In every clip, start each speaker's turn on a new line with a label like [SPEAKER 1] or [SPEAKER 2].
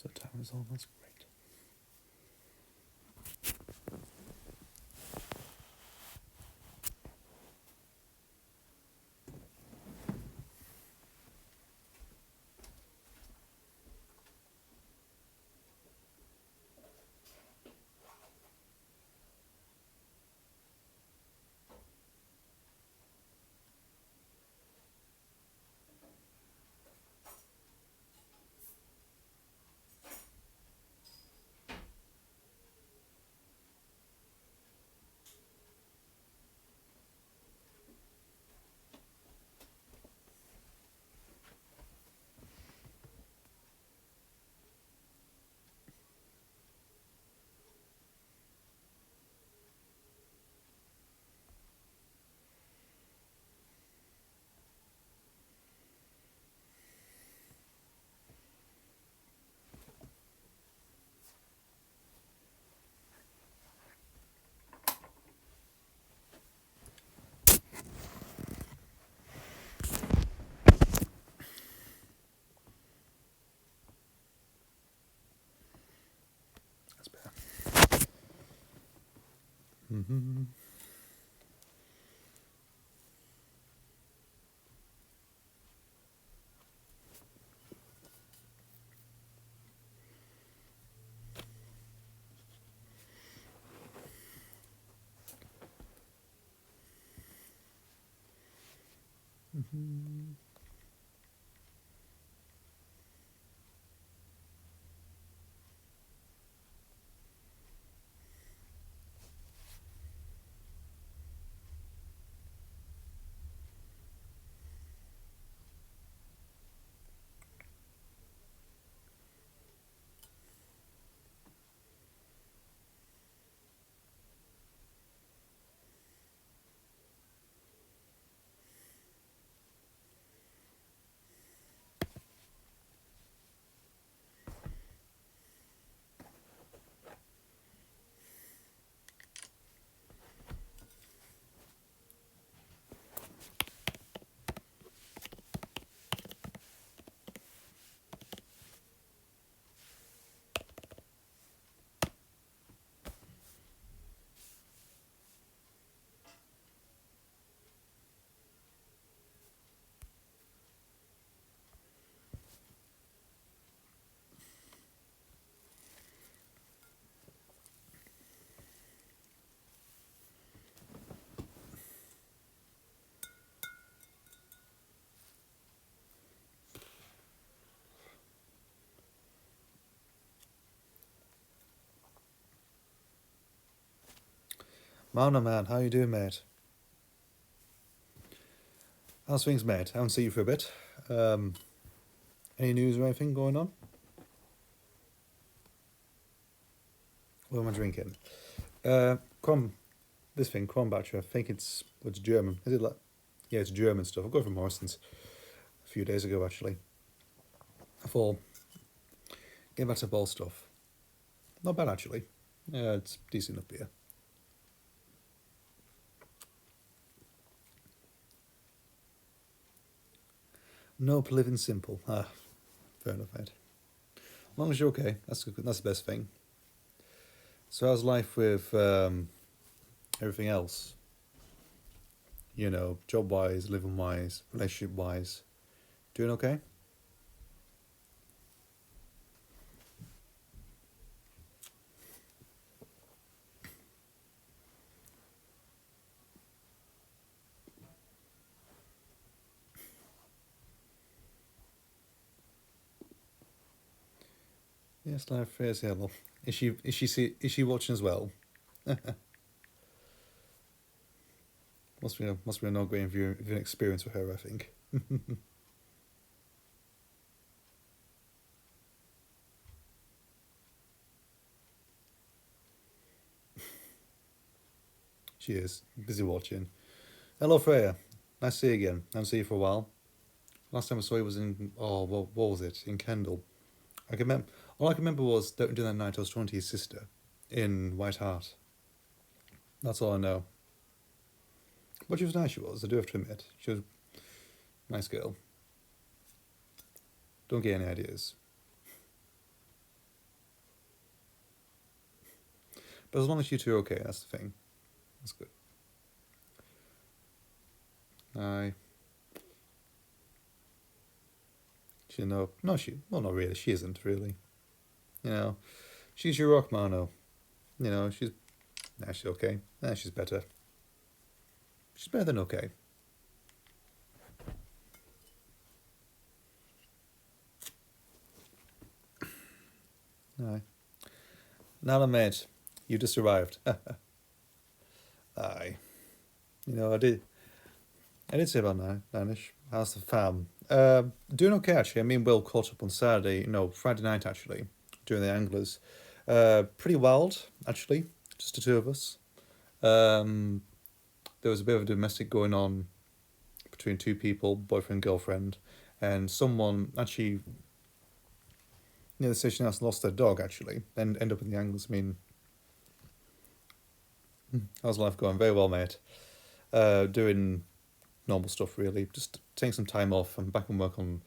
[SPEAKER 1] So time is on, that's great. That's better. Mm-hmm. Mm-hmm. Mana man, how you doing, mate? How's things, mate? I haven't seen you for a bit. Any news or anything going on? What am I drinking? This thing, Kronbacher. I think it's German. Is it like? Yeah, it's German stuff. I got it from Morrison's a few days ago, actually. I thought, get back to ball stuff. Not bad, actually. Yeah, it's decent enough beer. Nope, living simple. Ah, fair enough, mate. As long as you're okay, that's good. That's the best thing. So how's life with everything else? You know, job wise, living wise, relationship wise. Doing okay? Yes, life is yeah. Well, is she watching as well? Must be a not great viewing experience with her, I think. She is busy watching. Hello, Freya. Nice to see you again. I haven't seen you for a while. Last time I saw you was in what was it? In Kendal. I can remember. All I can remember was doing that night I was talking to his sister in White Hart. That's all I know. But she was nice. She was. I do have to admit, she was a nice girl. Don't get any ideas. But as long as you two are okay, that's the thing. That's good. Aye. She no, no, she well, not really. She isn't really. You know, she's your rock mono. You know, she's okay. Nah, she's better. She's better than okay. Aye. Now, mate, you just arrived. Aye. You know, I did say about Nanish. How's the fam? Doing okay actually. I mean, Will caught up on Saturday. No, Friday night actually, during the Anglers. Pretty wild actually. Just the two of us. Um, there was a bit of a domestic going on between two people, boyfriend girlfriend, and someone actually near the station house lost their dog actually, and end up in the Anglers. I mean, how's life going? Very well, mate. Doing normal stuff really. Just taking some time off. I'm back on work on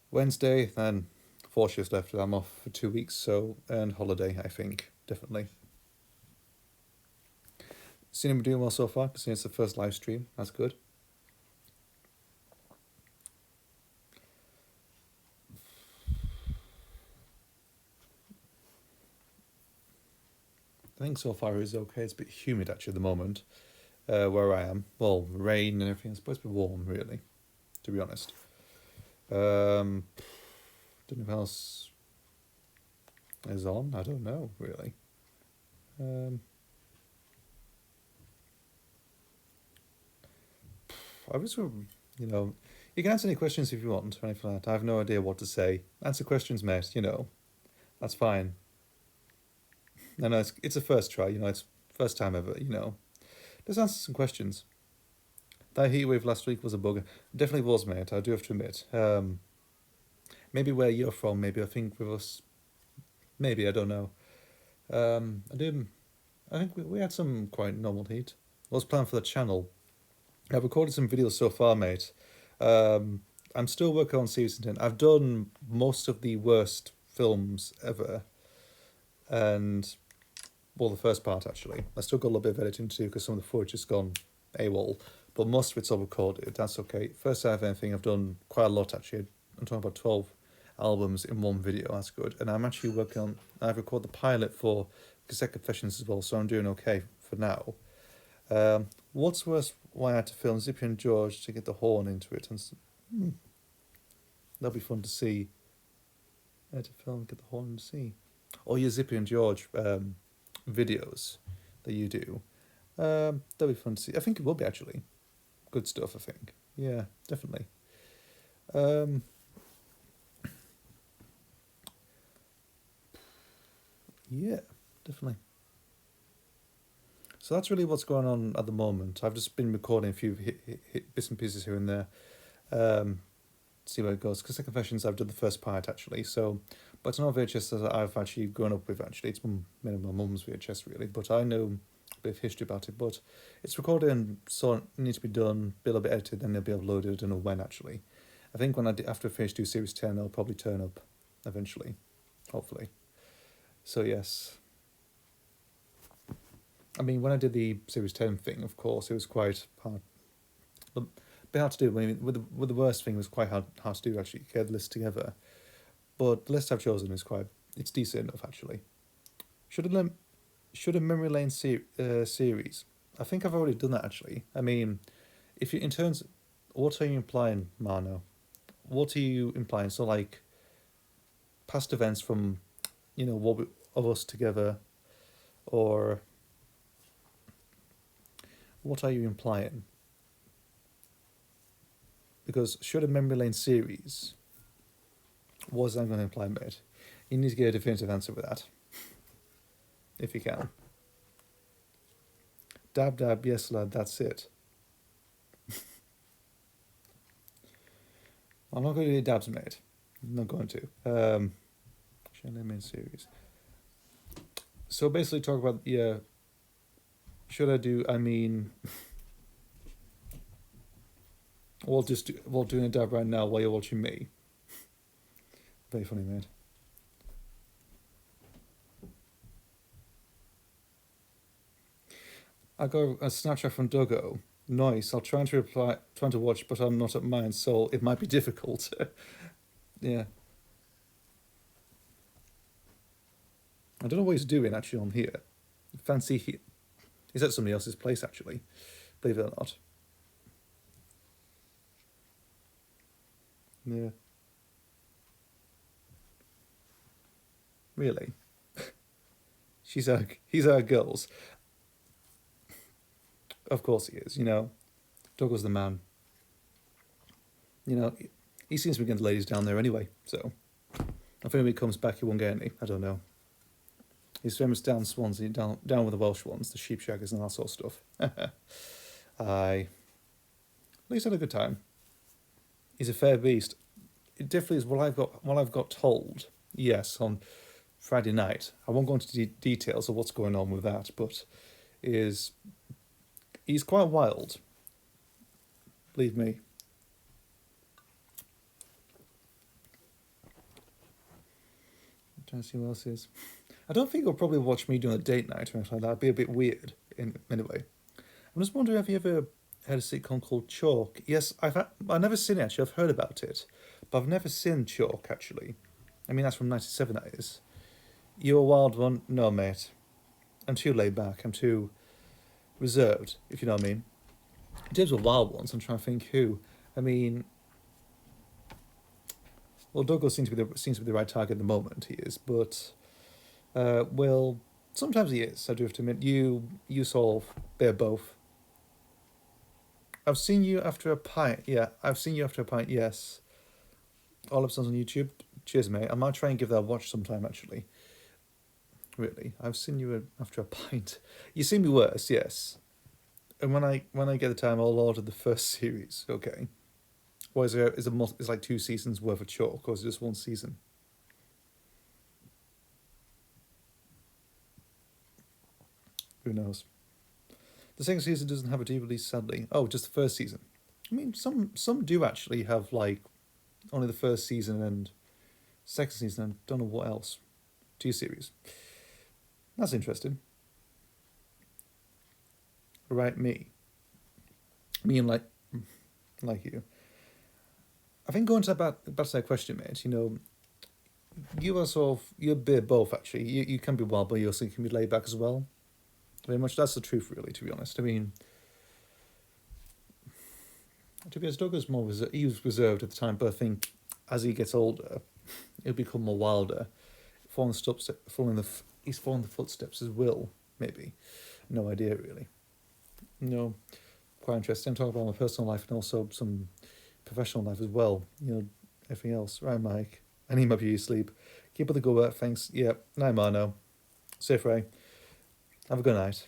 [SPEAKER 1] Wednesday, then 4 shifts left. I'm off for 2 weeks, so and holiday, I think, definitely. Seen him doing well so far, because it's the first live stream. That's good. I think so far it's okay. It's a bit humid actually at the moment, where I am. Well, rain and everything. It's supposed to be warm, really, to be honest. Don't know what else is on. I don't know, really. I was, you know, you can answer any questions if you want or anything like that. I have no idea what to say. Answer questions, mate, you know. That's fine. No, it's a first try, you know, it's first time ever, you know. Just answer some questions. That heat wave last week was a bugger. Definitely was, mate, I do have to admit. Maybe where you're from, maybe I think with us, maybe, I don't know. I think we had some quite normal heat. I was planning for the channel. I've recorded some videos so far, mate. I'm still working on series 10. I've done most of the worst films ever. And, well, the first part, actually. I still got a little bit of editing to do because some of the footage has gone AWOL. But most of it's all recorded. That's okay. First out of anything, I've done quite a lot, actually. I'm talking about 12 albums in one video. That's good. And I'm actually working on... I've recorded the pilot for Cassette Confessions as well, so I'm doing okay for now. What's worse, why I had to film Zippy and George to get the horn into it. And that'll be fun to see. I had to film, get the horn and see. Or your Zippy and George videos that you do. That'll be fun to see. I think it will be, actually. Good stuff, I think. Yeah, definitely. Yeah, definitely. So that's really what's going on at the moment. I've just been recording a few hit bits and pieces here and there. See where it goes. Because the Confessions, I've done the first part actually. So, but it's not VHS that I've actually grown up with actually. It's made my mum's VHS really. But I know a bit of history about it. But it's recorded and so it needs to be done, be a little bit edited, then it'll be uploaded. I don't know when actually. I think when after I finish do series 10, I'll probably turn up eventually, hopefully. So yes. I mean, when I did the Series 10 thing, of course, it was quite hard. A bit hard to do. I mean, with the worst thing was quite hard to do, actually, get the list together. But the list I've chosen is it's decent enough, actually. Should a Memory Lane series? I think I've already done that, actually. I mean, if you, in terms, what are you implying, Mano? What are you implying? So, like, past events from, you know, of us together, or... What are you implying? Because should a Memory Lane series, what is that going to imply, mate? You need to get a definitive answer with that. If you can. Dab dab, yes lad, that's it. I'm not going to do dabs, mate. I'm not going to. Should a Main series. So basically talk about, yeah, should I do, I mean... We'll doing a dab right now while you're watching me. Very funny, mate. I got a Snapchat from Duggo. Nice. I'll try to reply, trying to watch, but I'm not at mine, so it might be difficult. Yeah. I don't know what he's doing actually on here. Fancy he He's at somebody else's place actually, believe it or not. Yeah. Really. He's our girls. Of course he is, you know. Duggo's the man. You know, he seems to be getting the ladies down there anyway, so I think when he comes back he won't get any. I don't know. He's famous down Swansea, down with the Welsh ones, the sheep shaggers and that sort of stuff. Aye. At least had a good time. He's a fair beast. It definitely is what I've got told. Yes, on Friday night. I won't go into details of what's going on with that, but is he's quite wild. Believe me. I'm trying to see what else is. I don't think you'll probably watch me doing a date night or anything like that. It'd be a bit weird. Anyway, I'm just wondering if you ever had a sitcom called Chalk. Yes, I've never seen it actually. I've heard about it, but I've never seen Chalk actually. I mean, that's from '97. That is. You a wild one? No, mate. I'm too laid back. I'm too reserved, if you know what I mean. In terms of wild ones, I'm trying to think who. I mean, well, Douglas seems to be the right target at the moment. He is, but well, sometimes he is. I do have to admit, you sort of they're both. I've seen you after a pint. Yeah, I've seen you after a pint. Yes, all episodes on YouTube. Cheers, mate. I might try and give that a watch sometime. Actually, really, I've seen you after a pint. You see me worse, yes. And when I get the time, I'll order the first series. Okay. Or is like 2 seasons worth of chalk, or is it just 1 season? Who knows? The second season doesn't have a DVD, sadly. Oh, just the first season. I mean, some do actually have like only the first season and second season, and don't know what else. 2 series. That's interesting. Right, me and like you. I think going to back to that question, mate. You know, you are sort of you're a bit both actually. You can be wild, but you also can be laid back as well. Very much that's the truth, really. To be honest, I mean, to be honest, Douglas more he was reserved at the time, but I think as he gets older, he'll become more wilder, he's following the footsteps as Will, maybe. No idea really. No, quite interesting. I'm talking about my personal life and also some professional life as well. You know, everything else. Right, Mike. I need my beauty sleep. Keep up the good work. Thanks. Yeah. Night, Marno. Safe, Ray. Have a good night.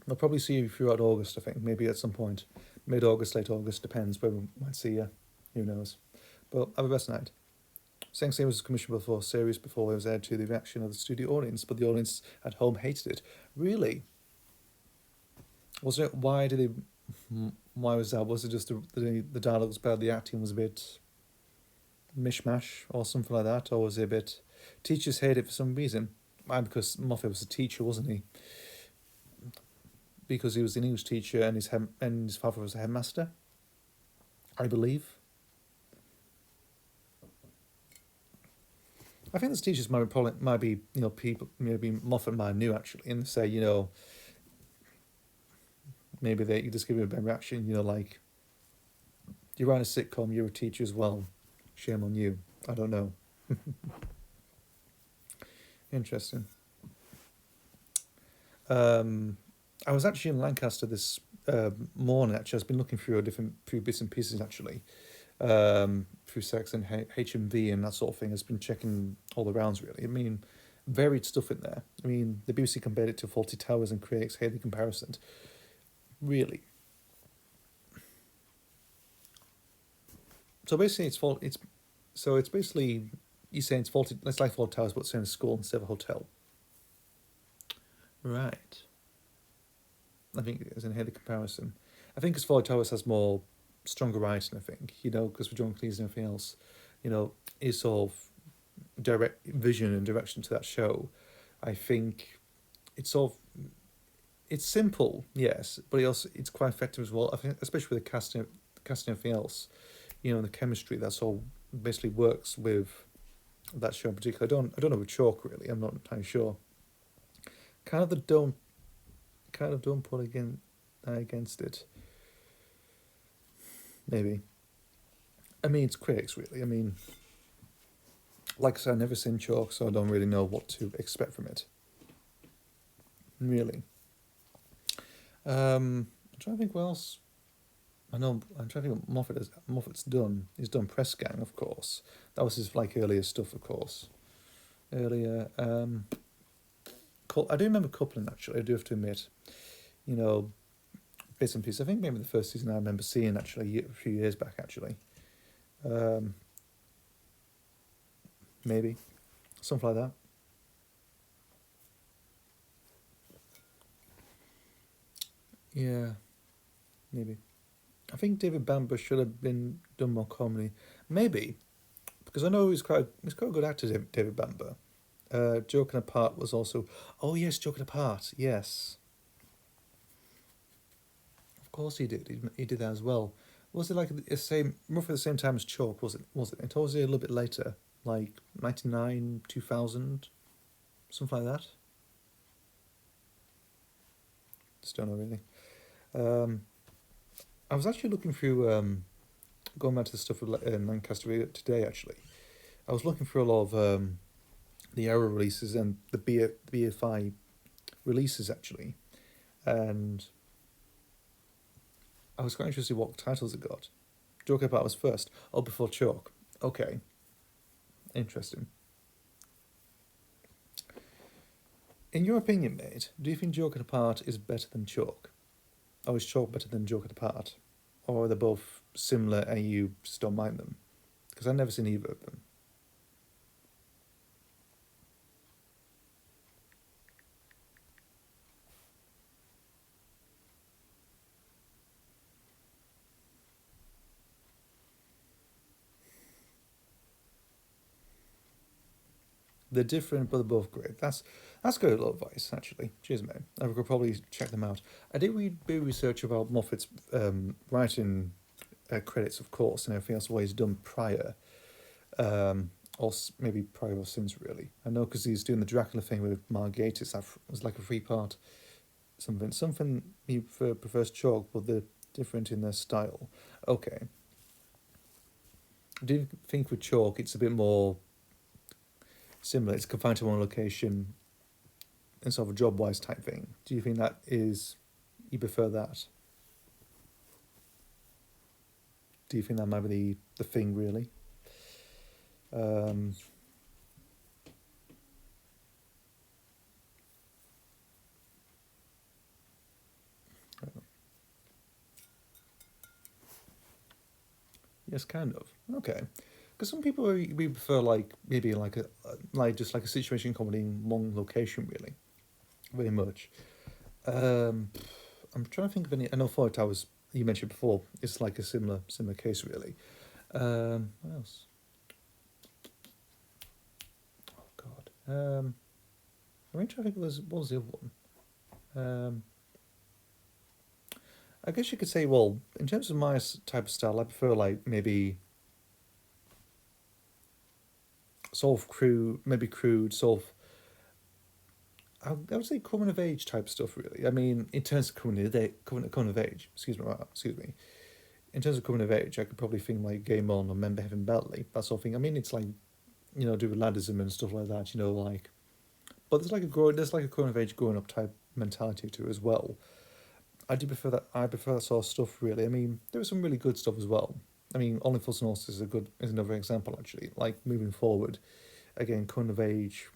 [SPEAKER 1] I'll probably see you throughout August, I think. Maybe at some point. Mid-August, late August. Depends where we might see you. Who knows. But have a best night. Sensei was commissioned before series before it was aired to the reaction of the studio audience, but the audience at home hated it. Really? Was it? Why did they? Why was that? Was it just the dialogue was bad, the acting was a bit mishmash or something like that, or was it a bit? Teachers hate it for some reason. Why? Because Moffat was a teacher, wasn't he? Because he was an English teacher and his father was a headmaster, I believe. I think the teachers might be people maybe Moffat might knew actually and say maybe they just give you a bad reaction like you're writing a sitcom, you're a teacher as well, shame on you. I don't know. Interesting. I was actually in Lancaster this morning. Actually, I've been looking through few bits and pieces actually. Through Sex and HMV and that sort of thing. Has been checking all the rounds really. I mean, varied stuff in there. I mean, the BBC compared it to Faulty Towers and critics hate the comparison. Really. So basically, it's basically you're saying it's faulty. It's like Faulty Towers, but it's in a school instead of a hotel. Right. I think it's in here the comparison. I think because Faulty Towers has more stronger writing, I think, because for John Cleese and everything else, his sort of direct vision and direction to that show, I think it's sort of it's simple, yes, but it's quite effective as well. I think, especially with casting everything else, the chemistry that's all basically works with that show in particular. I don't know with Chalk really. I'm not entirely sure. Kind of the don't kind of don't put against it. Maybe. I mean, it's critics really. I mean, like I said, I've never seen Chalk, so I don't really know what to expect from it. Really. I'm trying to think what else. I know. I'm trying to think what Moffat's done. He's done Press Gang, of course. That was his like earlier stuff, of course. Earlier. I do remember Coupling actually. I do have to admit. You know, bits and pieces. I think maybe the first season I remember seeing actually a few years back actually. Um, maybe something like that. Yeah, maybe. I think David Bamber should have been done more comedy. Maybe because I know he's quite a good actor, David Bamber. Joking Apart was also. Oh yes, Joking Apart. Yes, of course he did. He did that as well. Was it like the same, roughly the same time as Chalk? Was it? Was it? It was a little bit later, like 99, 2000, something like that. Just don't know really. Um, I was actually looking through going back to the stuff with Lancaster today. Actually, I was looking through a lot of the Arrow releases and the BFI releases actually, and I was quite interested what titles it got. Joker Apart was first. Oh, before Chalk. Okay, interesting. In your opinion, mate, do you think Joker Apart is better than Chalk? Or is Chalk better than Joker Apart? Or are they both similar and you just don't mind them? Because I've never seen either of them. They're different, but they're both great. That's good little advice, actually. Cheers, mate. I could probably check them out. I did read a bit of research about Moffat's writing credits, of course, and everything else what he's done prior, or maybe prior or since, really. I know because he's doing the Dracula thing with Mark Gatiss. That was like a three-part something. Something he prefers Chalk, but they're different in their style. Okay. Do you think with Chalk it's a bit more similar? It's confined to one location and sort of a job wise type thing. Do you think that is you prefer that? Do you think that might be the thing really? Um, yes, kind of. Okay. Because some people we prefer like maybe like a like just like a situation comedy in one location really, very much. Um, I'm trying to think of any. I know Fort Towers you mentioned before. It's like a similar case really. What else? Oh God. I'm trying to think. What was the other one? Um, I guess you could say, well, in terms of my type of style, I prefer like maybe sort of maybe crude, sort of. I would say coming of age type stuff, really. I mean, in terms of coming of age. Excuse me. In terms of coming of age, I could probably think like Game On or Member Heaven Belly, that sort of thing. I mean, it's like do with laddism and stuff like that. Like, but there's like a coming of age, growing up type mentality to it as well. I do prefer that. I prefer that sort of stuff, really. I mean, there was some really good stuff as well. I mean, Only Fools and Horses is another example actually. Like moving forward, again, coming of age,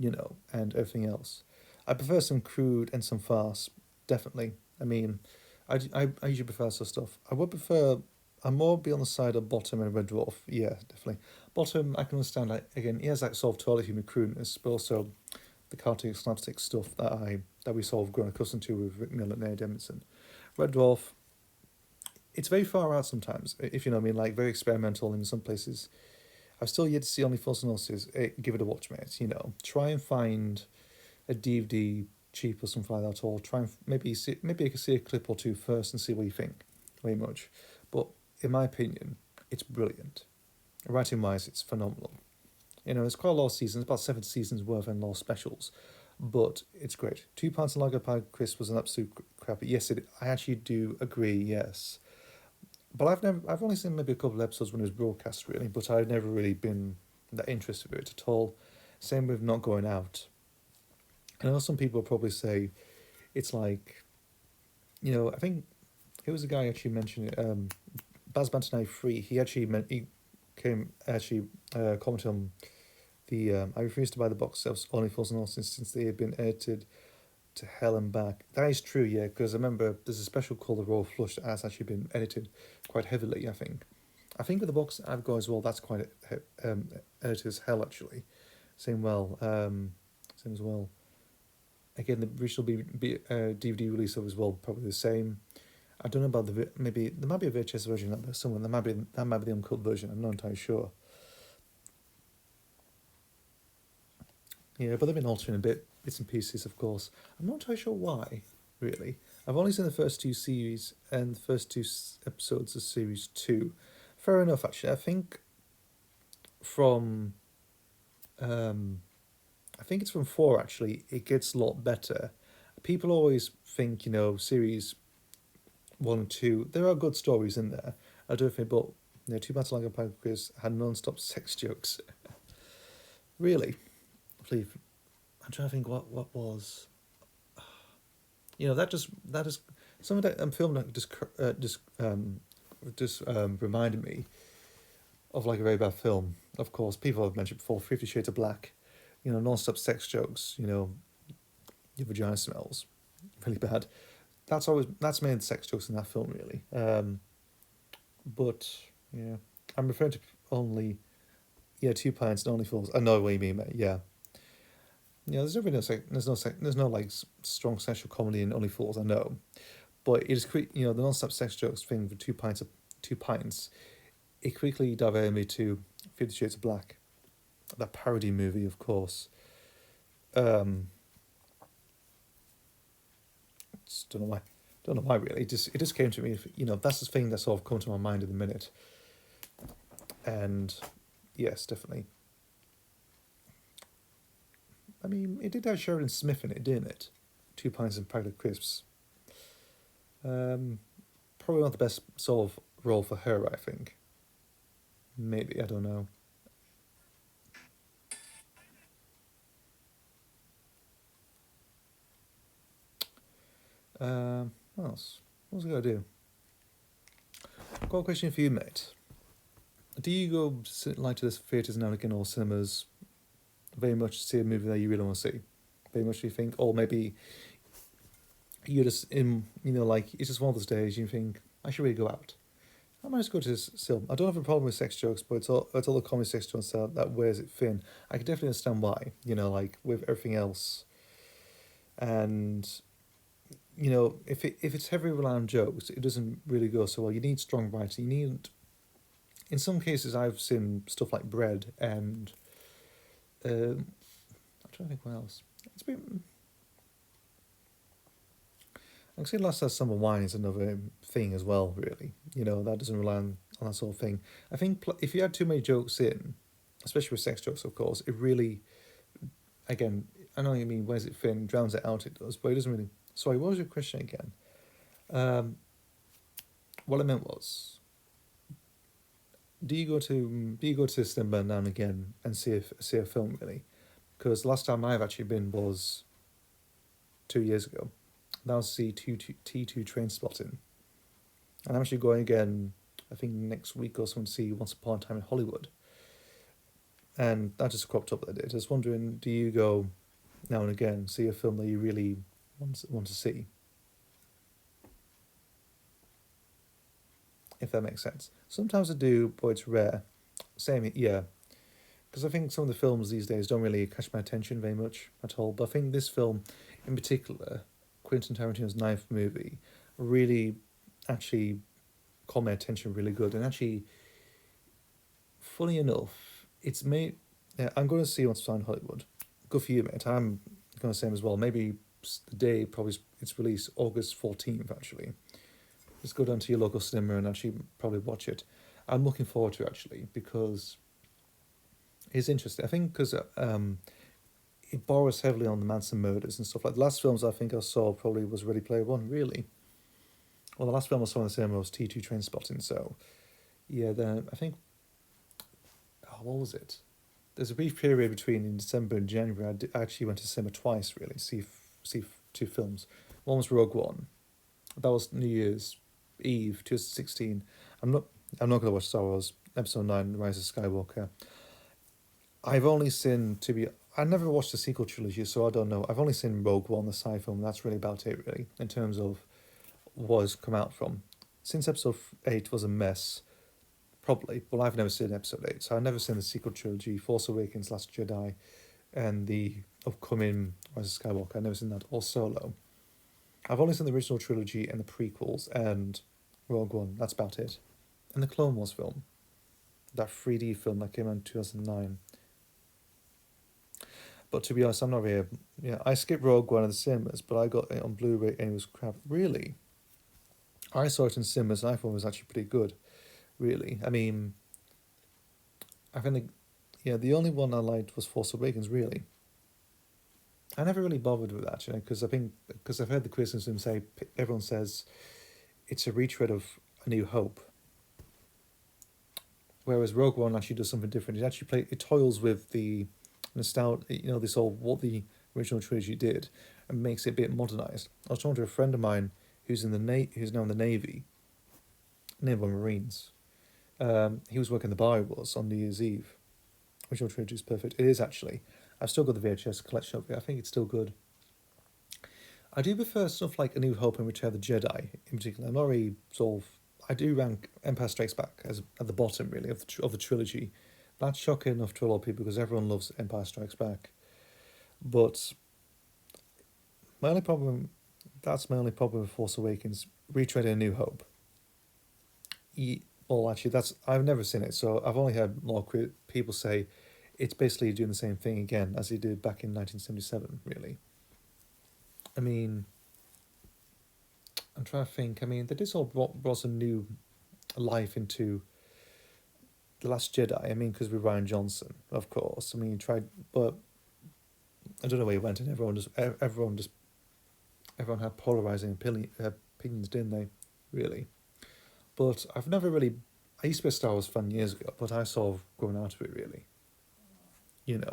[SPEAKER 1] and everything else. I prefer some crude and some farce, definitely. I mean, I usually prefer some stuff. I would prefer. I'm more be on the side of Bottom and Red Dwarf. Yeah, definitely. Bottom, I can understand. Like again, he has that sort of toilet humor crudeness, but also the cartoon slapstick stuff that we sort of grown accustomed to with Rick Miller and Ed Emerson. Red Dwarf, it's very far out sometimes, if you know what I mean. Like very experimental in some places. I've still yet to see Only Fools and Horses. Give it a watch, mate. Try and find a DVD cheap or something like that, or try and maybe you can see a clip or two first and see what you think. Very much, but in my opinion, it's brilliant. Writing wise, it's phenomenal. It's quite a lot of seasons, about 7 seasons worth and a lot of specials, but it's great. £2 and Lager Pie Chris was an absolute crap. Yes, I actually do agree. Yes, but I've only seen maybe a couple of episodes when it was broadcast, really, but I've never really been that interested in it at all. Same with Not Going Out. I know some people probably say it's like, I think it was a guy actually mentioned it. Baz Bantanai Free. He came actually commented on the I refused to buy the box sets of Only Fools and Horses since they had been edited to hell and back. That is true, yeah, because I remember there's a special called the Royal Flush that has actually been edited quite heavily, I think. I think with the box I've got as well, that's quite edited as hell, actually. Same as well. Again, the original DVD release of as well, probably the same. I don't know about maybe there might be a VHS version out there somewhere. That might be the uncut version. I'm not entirely sure. Yeah, but they've been altering bits and pieces, of course. I'm not entirely sure why, really. I've only seen the first two series and the first two episodes of series 2. Fair enough, actually. I think from, I think it's from 4, actually, it gets a lot better. People always think, series 1 and 2, there are good stories in there. I don't think, but, Two Bats Like a Pancreas had non-stop sex jokes. Really? Please. I'm trying to think what was. That is some of that film that just reminded me of like a very bad film. Of course, people have mentioned before, 50 Shades of Black. Non-stop sex jokes. Your vagina smells really bad. That's made sex jokes in that film, really. But yeah, I'm referring to only, 2 pints and Only Fools. I know what you mean, mate. Yeah. There's no really there's no like strong sexual comedy in Only Fools. I know, but it is the non-stop sex jokes thing for 2 pints. It quickly diverted me to 50 Shades of Black, that parody movie, of course. Just don't know why really. It just came to me. That's the thing that sort of come to my mind in the minute. And yes, definitely. I mean, it did have Sheridan Smith in it, didn't it? 2 pints and packet of crisps. Probably not the best sort of role for her, I think. Maybe, I don't know. What else? What was I going to do? Got a question for you, mate. Do you go like to the theatres now and again, or cinemas, very much to see a movie that you really want to see? Very much you think, or maybe you're just in, like, it's just one of those days you think, I should really go out. I might just go to this film. I don't have a problem with sex jokes, but it's all the comedy sex jokes that wears it thin. I can definitely understand why, like with everything else. And, if it's heavy around jokes, it doesn't really go so well. You need strong writing. In some cases, I've seen stuff like Bread and, I'm trying to think what else. It's been. I can see Last Has Summer Wine is another thing as well, really. That doesn't rely on that sort of thing. I think if you add too many jokes in, especially with sex jokes, of course, it really, again, I know what you mean, where's it thin, drowns it out, it does, but it doesn't really. Sorry, what was your question again? What I meant was, do you go to cinema now and again and see a film, really? Because the last time I've actually been was 2 years ago. That was T2 Train Spotting. And I'm actually going again, I think next week or something, to see Once Upon a Time in Hollywood. And that just cropped up that day. Just wondering, do you go now and again, see a film that you really want to see? If that makes sense. Sometimes I do, but it's rare. Same, yeah. Because I think some of the films these days don't really catch my attention very much at all. But I think this film in particular, Quentin Tarantino's ninth movie, really actually caught my attention really good. And actually, funny enough, It's made. Yeah, I'm going to see Once Upon in Hollywood. Good for you, mate. I'm going to say as well. Maybe the day probably it's released August 14th. Actually, just go down to your local cinema and actually probably watch it. I'm looking forward to it, actually, because it's interesting. I think because it borrows heavily on the Manson murders and stuff like the last films I think I saw probably was Ready Player One, really. Well, the last film I saw in the cinema was T2 Trainspotting, so yeah, then I think, oh, what was it? There's a brief period between in December and January. I actually went to cinema twice, really, see two films. One was Rogue One. That was New Year's Eve, 2016. I'm not I'm not going to watch Star Wars Episode 9, Rise of Skywalker. I've only seen, I never watched the sequel trilogy, so I don't know. I've only seen Rogue One, the sci film, and that's really about it, really, in terms of what has come out from. Since Episode 8 was a mess, probably, well, I've never seen Episode 8, so I've never seen the sequel trilogy, Force Awakens, Last Jedi, and the upcoming Rise of Skywalker. I've never seen that, or Solo. I've only seen the original trilogy and the prequels, and Rogue One, that's about it. And the Clone Wars film, that 3D film that came out in 2009. But to be honest, I'm not really. I skipped Rogue One at the cinemas, but I got it on Blu-ray and it was crap. Really, I saw it in cinemas and I thought it was actually pretty good. Really, I mean, I think the only one I liked was Force Awakens. Really, I never really bothered with that, because because I've heard the criticism say everyone says it's a retread of A New Hope, whereas Rogue One actually does something different. It toils with the nostalgia, this all what the original trilogy did, and makes it a bit modernized. I was talking to a friend of mine who's who's now in the Navy, Naval Marines. He was working the bar was on New Year's Eve. Original trilogy is perfect. It is actually. I've still got the VHS collection of it. I think it's still good. I do prefer stuff like A New Hope and Return of the Jedi in particular. I'm not really I do rank Empire Strikes Back as at the bottom really of the trilogy. That's shocking enough to a lot of people because everyone loves Empire Strikes Back. But that's my only problem with Force Awakens, retreading A New Hope. Well, actually, I've never seen it, so I've only heard more people say it's basically doing the same thing again as it did back in 1977, really. I mean, I'm trying to think, they did sort of brought some new life into The Last Jedi, because with Rian Johnson, of course. He tried, but I don't know where he went, and everyone had polarizing opinions, didn't they? Really. But I've never really. I used to be a Star Wars fan years ago, but I sort of grown out of it, really. And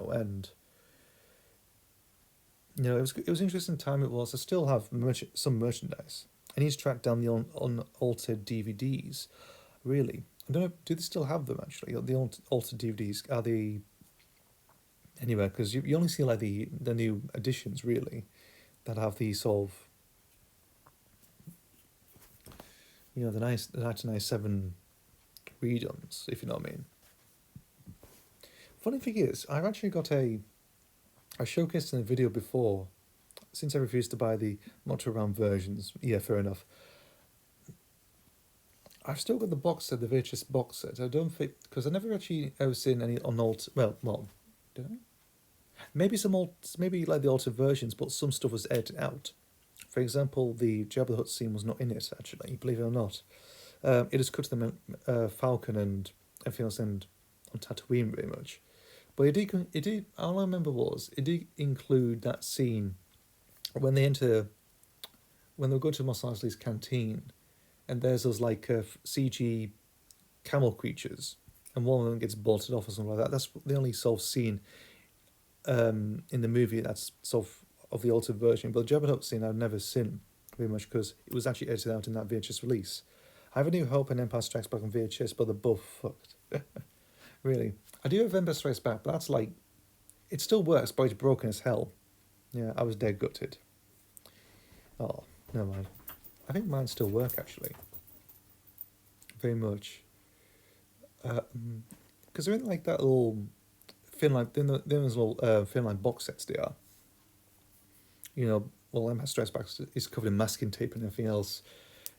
[SPEAKER 1] it was an interesting time. It was. I still have some merchandise. I need to track down the unaltered DVDs. Really, I don't know. Do they still have them actually? The altered DVDs are they anywhere? Because you only see like the new editions really, that have the sort of the 1997 redons, if you know what I mean. Funny thing is, I've actually got I showcased in a video before, since I refused to buy the not around versions. Yeah, fair enough. I've still got the box set, the VHS box set. I don't think, because I never actually ever seen any well, did I? Maybe maybe like the altered versions, but some stuff was edited out. For example, the Jabba the Hutt scene was not in it, actually, believe it or not. It is cut to the Falcon and everything else and on Tatooine very much. But it did, all I remember was, it did include that scene when they go to Mos Eisley's canteen, and there's those like CG camel creatures, and one of them gets bolted off or something like that. That's the only sort of scene in the movie that's sort of the altered version. But the Jabba the Hutt scene I've never seen very much because it was actually edited out in that VHS release. I have A New Hope and Empire Strikes Back on VHS, but they're both fucked. Really. I do have Empire Strikes Back, but that's like, it still works, but it's broken as hell. Yeah, I was dead gutted. Oh, never mind. I think mine still work actually. Very much. Because they're in like that little Finland, those little Finland box sets they are. Empire Strikes Back is covered in masking tape and everything else.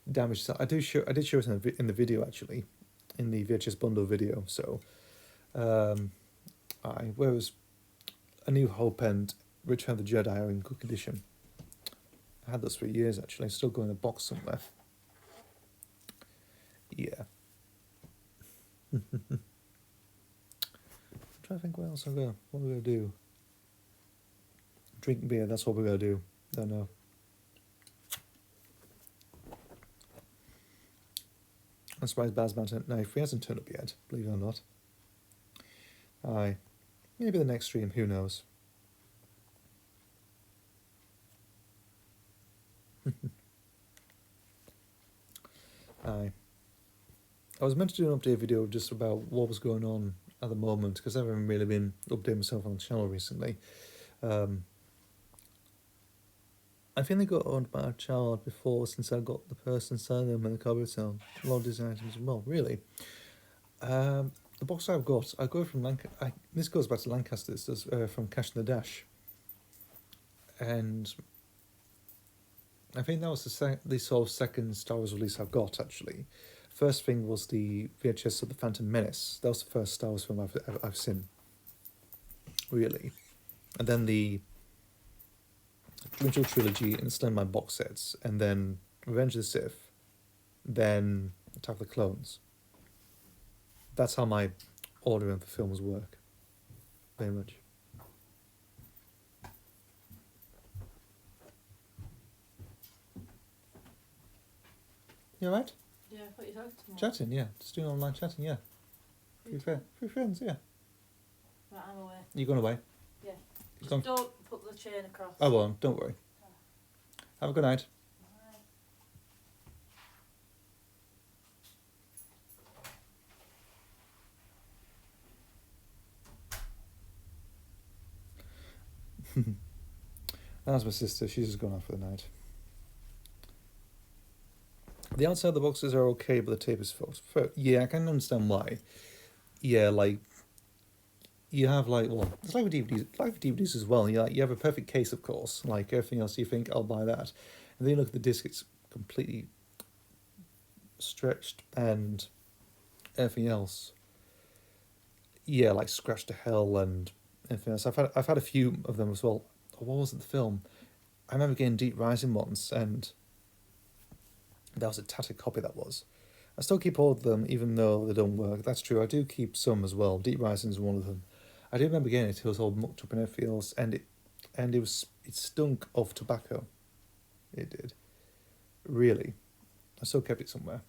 [SPEAKER 1] Damaged. I did show it in the video actually, in the VHS bundle video. So, Aye, whereas A New Hope and Return of the Jedi are in good condition. I had those for years actually, still going in a box somewhere. Yeah. I'm trying to think what else what we're gonna do. Drink beer, that's what we're gonna do. Don't know. I'm surprised Bazman turned no, if he hasn't turned up yet, believe it or not. Aye. Maybe the next stream, who knows? Aye. I was meant to do an update video just about what was going on at the moment, because I haven't really been updating myself on the channel recently. I've only got on my channel before since I got the person selling them and the cupboard sale. A lot of design items as well, really. The box I've got, I go from this goes back to Lancaster, this does, from Cash in the Dash. And I think that was the sort of second Star Wars release I've got, actually. First thing was the VHS of The Phantom Menace. That was the first Star Wars film I've seen, really. And then the original trilogy and Slimline box sets, and then Revenge of the Sith, then Attack of the Clones. That's how my ordering of the films work, very much. You alright?
[SPEAKER 2] Yeah, I thought you talked to me.
[SPEAKER 1] Chatting, yeah. Just doing online chatting, yeah. Through friends, yeah.
[SPEAKER 2] Right, I'm away.
[SPEAKER 1] You going away?
[SPEAKER 2] Yeah.
[SPEAKER 1] Just
[SPEAKER 2] Just don't put the chain across.
[SPEAKER 1] I won't, don't worry. Have a good night. That's my sister, she's just gone off for the night. The outside of the boxes are okay, but the tape is fucked. Yeah, I can understand why. Yeah, like, you have like, well, it's like with DVDs as well. You have a perfect case, of course. Like everything else, you think, I'll buy that. And then you look at the disc, it's completely stretched, and everything else. Yeah, like scratched to hell and everything else. I've had a few of them as well. What was it, the film? I remember getting Deep Rising once, and that was a tattered copy, that was. I still keep all of them, even though they don't work. That's true, I do keep some as well. Deep Rising is one of them. I do remember getting it, it was all mucked up in everything else, and it stunk of tobacco. It did. Really. I still kept it somewhere.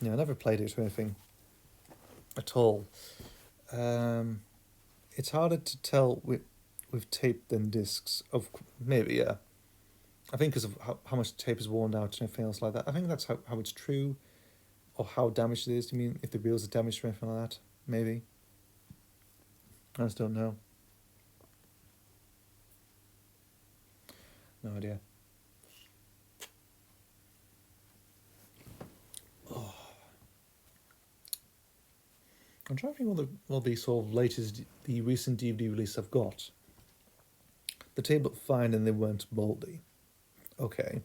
[SPEAKER 1] Yeah, I never played it or anything at all. It's harder to tell with tape than discs. Maybe, yeah. I think because of how much tape is worn out and everything else like that. I think that's how it's true, or how damaged it is. Do you mean if the reels are damaged or anything like that? Maybe. I just don't know. No idea. Oh. I'm trying to think what the sort of the recent DVD release I've got. The tape looked fine and they weren't mouldy. Okay.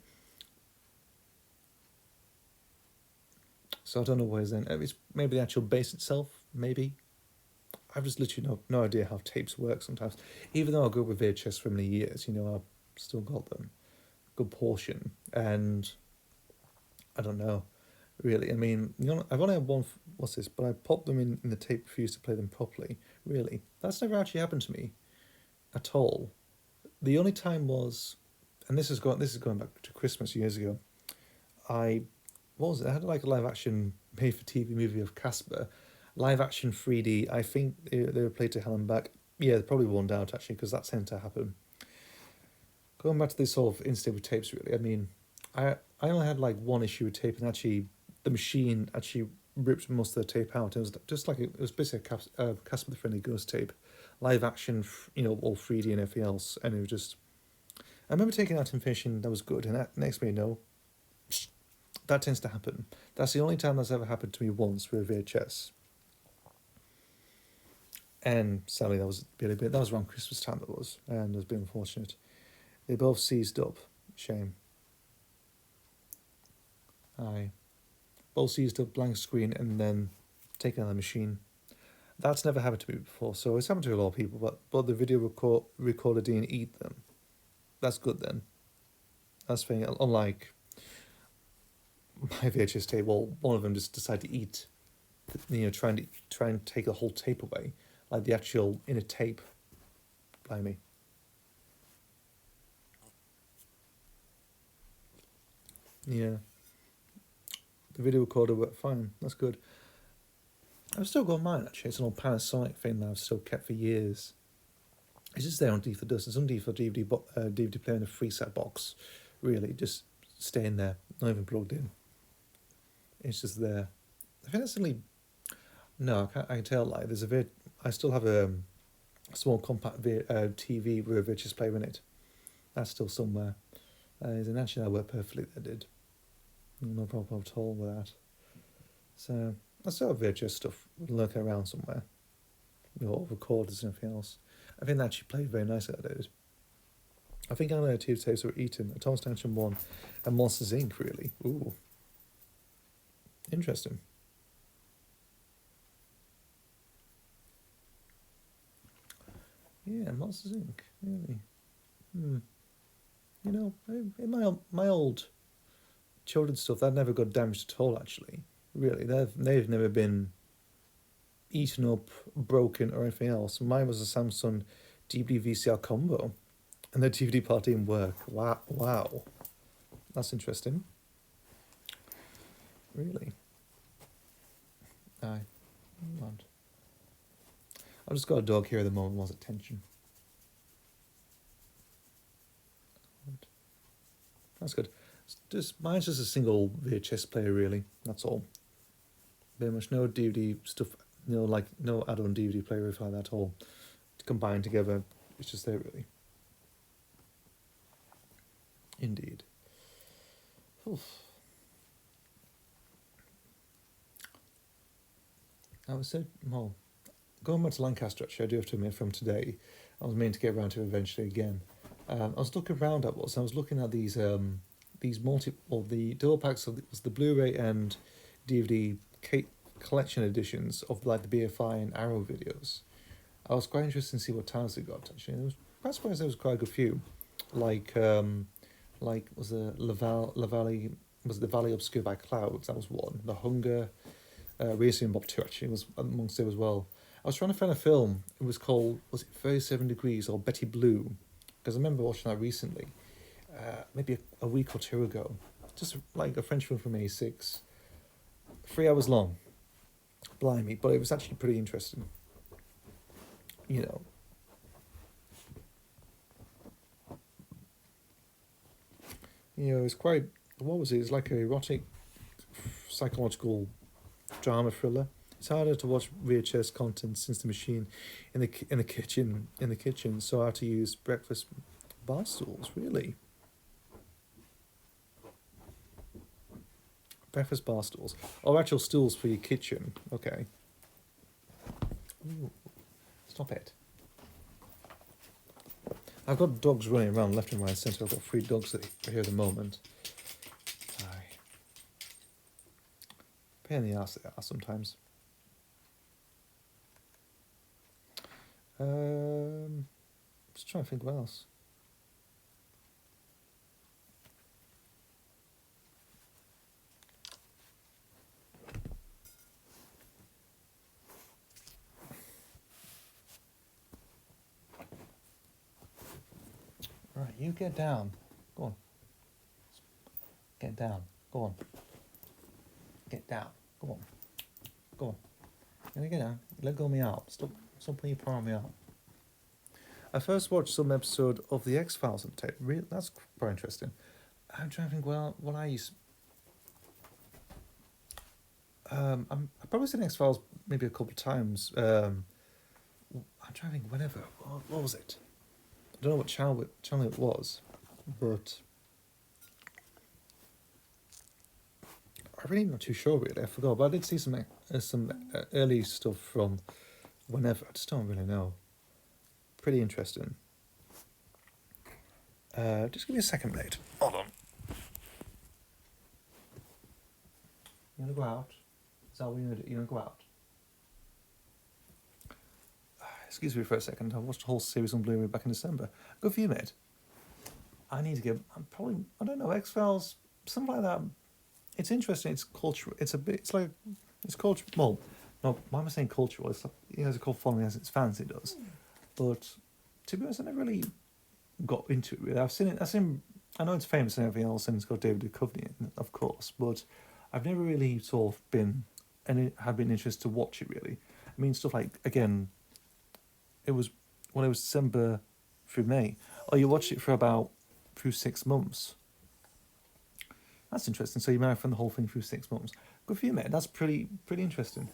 [SPEAKER 1] So I don't know where then. It's maybe the actual base itself, maybe. I've just literally no idea how tapes work sometimes. Even though I grew up with VHS for many years, I've still got them. Good portion. And I don't know, really. I mean, I've only had one, but I popped them in the tape, refused to play them properly. Really. That's never actually happened to me at all. The only time was, and this is going back to Christmas years ago, I had like a live action made for TV movie of Casper, live action 3D. I think they were played to hell and back. Yeah, they probably worn out actually, because that tended to happen. Going back to this sort of incident with tapes, really. I mean, I only had like one issue with tape, and actually the machine actually ripped most of the tape out. It was just like it was basically a Casper the Friendly Ghost tape, live action, all 3D and everything else, and it was just. I remember taking that and finishing. That was good, and that next me no. That tends to happen. That's the only time that's ever happened to me once with VHS. And sadly, that was around Christmas time. That was, and it was a bit unfortunate. They both seized up. Shame. Aye. Both seized up, blank screen, and then taken out of the machine. That's never happened to me before. So it's happened to a lot of people, but the video recorder didn't eat them. That's good then. That's the thing. Unlike my VHS tape, well, one of them just decided to eat, try and take the whole tape away, like the actual inner tape. Blimey. Yeah. The video recorder worked fine. That's good. I've still got mine actually. It's an old Panasonic thing that I've still kept for years. It's just there underneath the dust. It's underneath the DVD player in a freeset box. Really, just staying there, not even plugged in. It's just there. I think that's only. No, I can tell. Like, I still have a small compact TV with a VHS player in it. That's still somewhere. And actually, that worked perfectly. That did. No problem at all with that. So I still have VHS stuff lurking around somewhere. Recorders and everything else. I think that actually played very nicely. That did. I think I know two tapes were eaten. Thomas Tantion 1 and Monsters Inc. Really. Ooh. Interesting. Yeah, Monsters Inc. Really. In my old children's stuff, that never got damaged at all. Actually, really, they've never been eaten up, broken, or anything else. Mine was a Samsung DVD VCR combo, and the DVD part didn't work. Wow, that's interesting. Really. Aye. Mad. I've just got a dog here at the moment. Wants attention. That's good. Mine's just a single VHS player, really. That's all. Very much no DVD stuff. Like no add-on DVD player or anything like that at all. Combined together, it's just there, really. Indeed. Oof. I was so well. Going back to Lancaster, actually, I do have to admit from today, I was meaning to get around to it eventually again. I was looking around at I was looking at these the dual packs of the Blu-ray and DVD collection editions of like the BFI and Arrow videos. I was quite interested to see what titles they got actually. I was quite surprised there was quite a good few, like was the La Valley was the Valley Obscured by Clouds, that was one. The Hunger, Racing Bob 2 actually was amongst them as well. I was trying to find a film. It was called, was it 37 Degrees or Betty Blue? Because I remember watching that recently, maybe a week or two ago. Just like a French film from 86. 3 hours long. Blimey, but it was actually pretty interesting. You know. It was quite, what was it? It's like an erotic, psychological drama thriller. It's harder to watch VHS content since the machine in the kitchen. So how to use breakfast bar stools, really. Breakfast bar stools. Oh, actual stools for your kitchen. Okay. Ooh, stop it. I've got dogs running around left and right centre. I've got 3 dogs here at the moment. Aye. Pain in the ass they are sometimes. Just trying to think what else. Right, you get down. Go on. Get down. Go on. Get down. Go on. Go on. Let me get down. Let go of me out. Stop putting your paw on me out. I first watched some episode of The X-Files on tape. Really, that's quite interesting. I'm trying to think, well, what I used... I've probably seen X-Files maybe a couple of times. I'm trying to think, whenever. What was it? I don't know what channel it was, but... I'm really not too sure, really. I forgot, but I did see some early stuff from whenever. I just don't really know. Pretty interesting. Just give me a second, mate. Hold on. You want to go out? Is that what you want to do? You want to go out? excuse me for a second. I watched the whole series on Blu-ray back in December. Good for you, mate. I need to get. I'm probably. I don't know. X-Files, something like that. It's interesting. It's cultural. It's a bit. It's like. It's cultural. Well, no. Why am I saying cultural? It's like it has a cult following as its fans. It does. But to be honest, I never really got into it. Really, I've seen it. I know it's famous and everything else, and it's got David Duchovny in it, of course. But I've never really sort of been and have been interested to watch it. Really, I mean, stuff like again. It was when it was December through May. Oh, you watched it for about through 6 months. That's interesting. So you marathon the whole thing through 6 months. Good for you, mate. That's pretty interesting.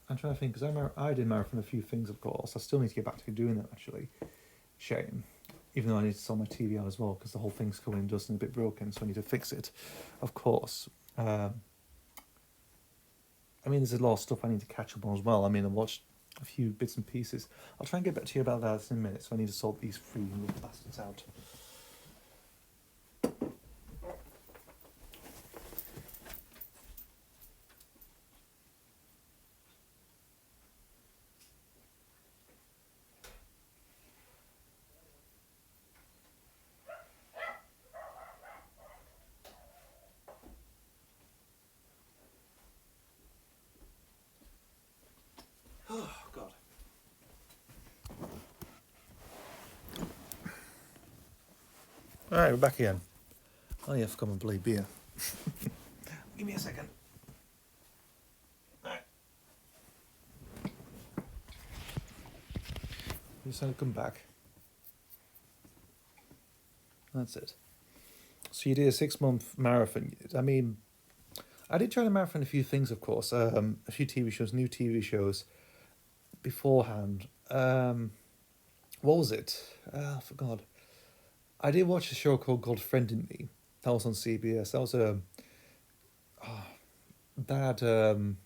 [SPEAKER 1] I'm trying to think because I did marathon a few things, of course. I still need to get back to doing that actually. Shame, even though I need to sort my TV out as well because the whole thing's coming dust and a bit broken, so I need to fix it. Of course. I mean, there's a lot of stuff I need to catch up on as well. I mean, I watched a few bits and pieces. I'll try and get back to you about that in a minute, so I need to sort these three little bastards out. Oh, God. Alright, we're back again. Oh, yeah, I've got my bloody beer. Give me a second. Alright. You decided to come back. That's it. So you did a 6-month marathon. I mean, I did try to marathon a few things, of course. A few TV shows, new TV shows beforehand. What was it? I forgot. I did watch a show called Friend in Me. That was on CBS. That was a Brandon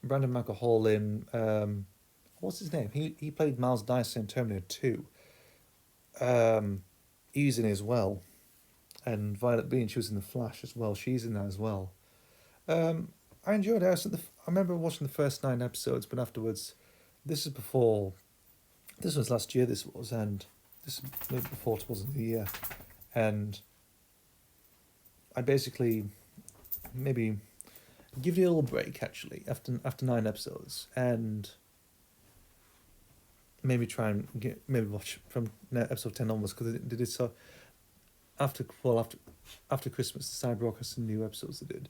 [SPEAKER 1] McAhall in what's his name? He played Miles Dyson in Terminator 2. He's in it as well. And Violet Bean, she was in The Flash as well. She's in that as well. I enjoyed it. I remember watching the first 9 episodes, but afterwards, this was last year, and this maybe before it wasn't a year. And I basically maybe give it a little break, actually, after 9 episodes, and maybe try and watch from episode 10 onwards, because they did so after Christmas, they started broadcasting new episodes they did,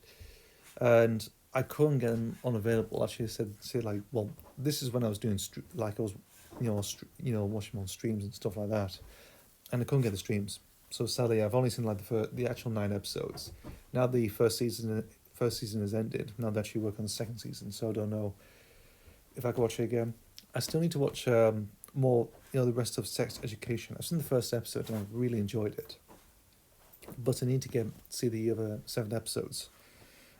[SPEAKER 1] and I couldn't get them unavailable. Actually, I said like, well, this is when I was doing I was, watching them on streams and stuff like that, and I couldn't get the streams. So sadly, I've only seen like the actual 9 episodes. Now the first season has ended. Now they're actually working on the second season, so I don't know if I can watch it again. I still need to watch more, the rest of Sex Education. I've seen the first episode and I really enjoyed it, but I need to see the other 7 episodes.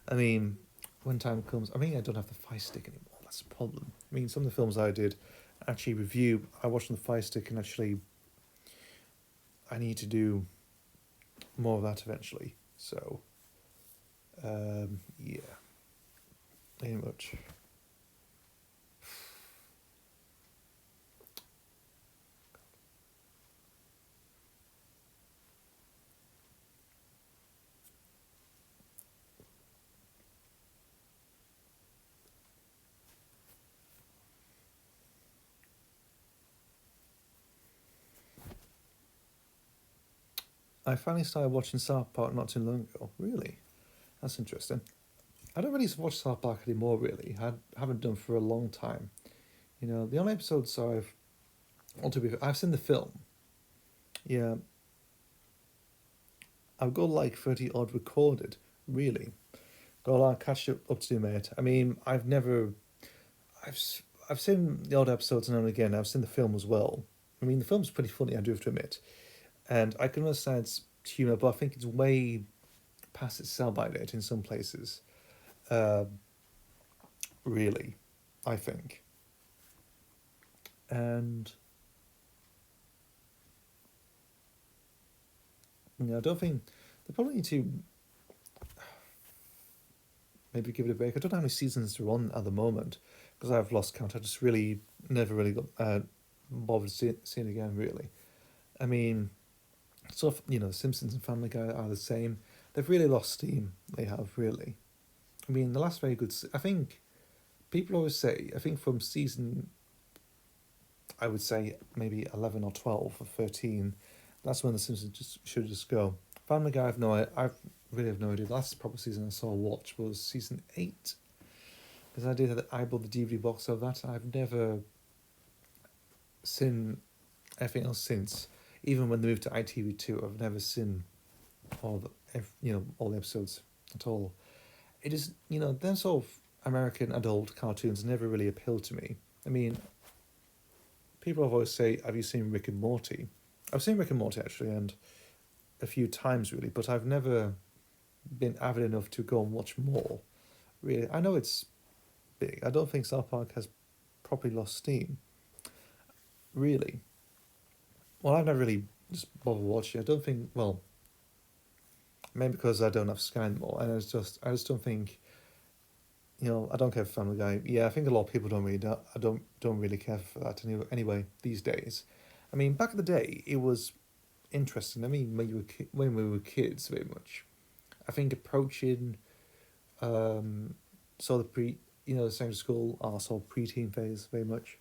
[SPEAKER 1] I mean, when time comes, I don't have the Fire Stick anymore. That's the problem. I mean, some of the films I did actually review, I watched on the Fire Stick, and actually I need to do more of that eventually. So, yeah, very much. I finally started watching South Park not too long ago. Really? That's interesting. I don't really watch South Park anymore, really. I haven't done for a long time. The only episodes I've seen the film. Yeah. I've got like 30 odd recorded, really. Got a lot of catch up to do, mate. I mean, I've seen the odd episodes now and again. I've seen the film as well. I mean, the film's pretty funny, I do have to admit. And I can understand its humour, but I think it's way past its sell-by date in some places. Really, I think. And I don't think they probably need to. maybe give it a break. I don't know how many seasons they're on at the moment because I've lost count. I just really never really got bothered seeing again. Really, I mean, Simpsons and Family Guy are the same. They've really lost steam. They have really. I mean, the last very good. I think people always say. I think from season, I would say maybe 11 or 12 or 13. That's when the Simpsons should just go. Family Guy, I've really have no idea. The last proper season I saw watch was season 8. Because I bought the DVD box of that. I've never seen anything else since. Even when they moved to ITV2, I've never seen all the episodes at all. It is, them sort of American adult cartoons never really appealed to me. I mean, people always say, have you seen Rick and Morty? I've seen Rick and Morty actually, and a few times really, but I've never been avid enough to go and watch more. Really, I know it's big. I don't think South Park has properly lost steam. Really. Well, I've never really just bothered watching. I don't think. Well, maybe because I don't have Sky anymore, and I just don't think. I don't care for Family Guy. Yeah, I think a lot of people don't really. I don't really care for that anyway these days. I mean, back in the day, it was interesting. I mean, when we were kids, very much. I think approaching, the the secondary school, sort of preteen phase, very much.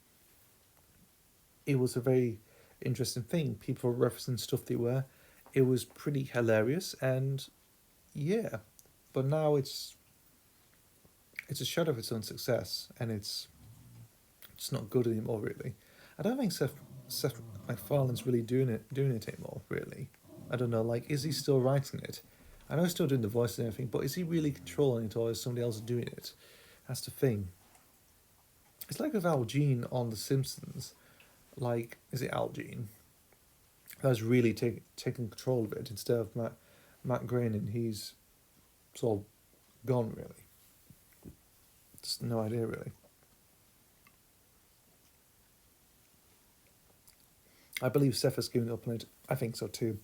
[SPEAKER 1] It was a very interesting thing. People were referencing stuff they were. It was pretty hilarious, and yeah, but now it's a shadow of its own success, and it's not good anymore. Really, I don't think Seth MacFarlane's really doing it anymore. Really, I don't know. Like, is he still writing it? I know he's still doing the voice and everything, but is he really controlling it, or is somebody else doing it? That's the thing. It's like with Al Jean on The Simpsons. Like, is it Al Jean? That's really taking control of it instead of Matt Groening. He's sort of gone, really. Just no idea, really. I believe Seth has given up on it. I think so too.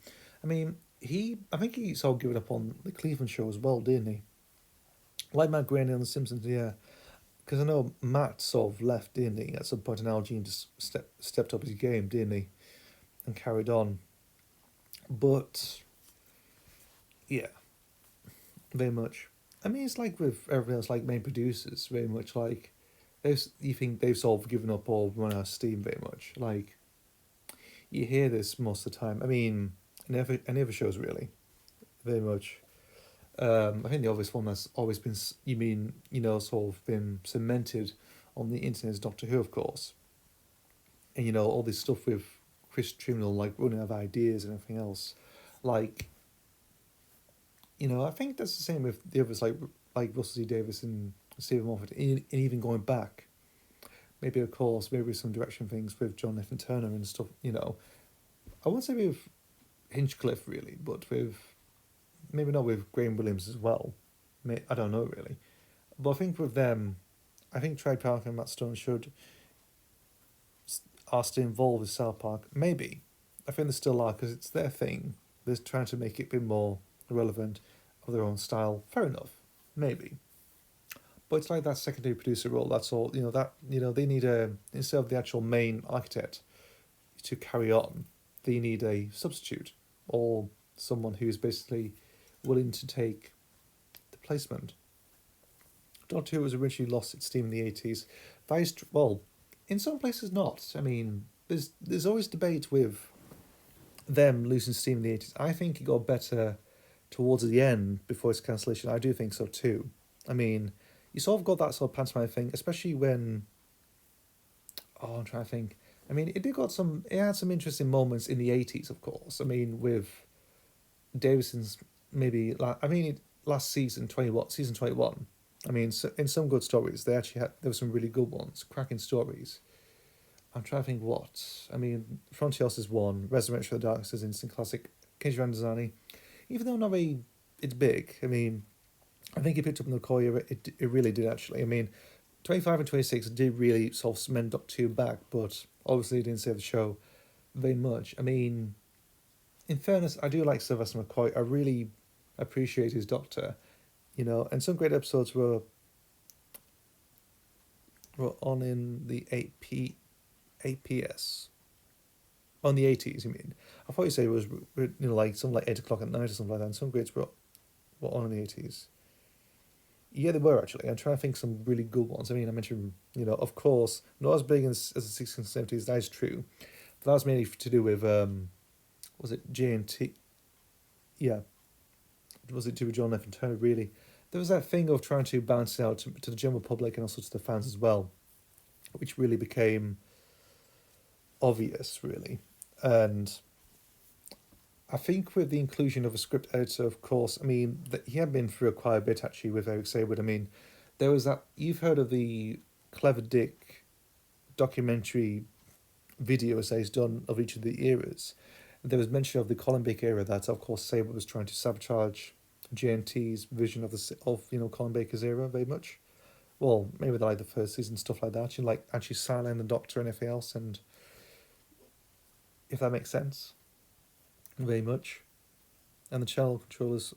[SPEAKER 1] I mean, I think he sort of given up on the Cleveland show as well, didn't he? Like Matt Groening on The Simpsons, yeah. Because I know Matt sort of left, didn't he? At some point, and Al Jean just stepped up his game, didn't he? And carried on. But, yeah, very much. I mean, it's like with everything else, like main producers, very much like, you think they've sort of given up or run out of steam, very much. Like, you hear this most of the time. I mean, in every shows, really, very much. I think the obvious one that's always been, sort of been cemented on the internet is Doctor Who, of course. And, all this stuff with Chris Chibnall, like, running out of ideas and everything else. Like, I think that's the same with the others, like Russell T Davies and Stephen Moffat, and even going back. Maybe, of course, maybe some direction things with John F. and Turner and stuff, I wouldn't say with Hinchcliffe, really, but maybe not with Graham Williams as well. I don't know, really. But I think with them, I think Trey Parker and Matt Stone are still involved with South Park. Maybe. I think they still are, because it's their thing. They're trying to make it a bit more relevant of their own style. Fair enough. Maybe. But it's like that secondary producer role, that's all. They need instead of the actual main architect to carry on, they need a substitute or someone who's basically willing to take the placement. Doctor Who was originally lost its steam in the 80s. Well, in some places not. I mean, there's always debate with them losing steam in the 80s. I think it got better towards the end before its cancellation. I do think so too. I mean, you sort of got that sort of pantomime thing, especially when... Oh, I'm trying to think. I mean, it had some interesting moments in the 80s, of course. I mean, with Davison's last season, season 21. I mean, so in some good stories, there were some really good ones, cracking stories. I'm trying to think what. I mean, Frontios is one, Resurrection of the Darkness is instant classic, Keiji Randazani. Even though not very, it's big. I mean, I think he picked up in the core era, it really did actually. I mean, 25 and 26 did really sort of cement Doctor Who back, but obviously it didn't save the show very much. I mean, in fairness, I do like Sylvester McCoy. I really appreciate his Doctor. you know, and some great episodes were on in the 8 p.s. On the 80s, you mean? I thought you said it was, you know, like something like 8 o'clock at night or something like that. And some greats were on in the 80s. Yeah, they were actually. I'm trying to think some really good ones. I mean, I mentioned, you know, of course, not as big as the 60s and 70s, that is true. But that was mainly to do with, was it J&T? Yeah, was it to do with John F. and Turner, really? There was that thing of trying to balance it out to the general public and also to the fans as well, which really became obvious, really. And I think with the inclusion of a script editor, of course, I mean, he had been through quite a bit actually with Eric Saywood. I mean, there was that, you've heard of the Clever Dick documentary videos that he's done of each of the eras. There was mention of the Colin Baker era that, of course, Saywood was trying to sabotage JNT's vision of you know, Colin Baker's era very much. Well, maybe like the first season, stuff like that. You know, like actually silent the Doctor and everything else, and if that makes sense, very much. And the channel controllers,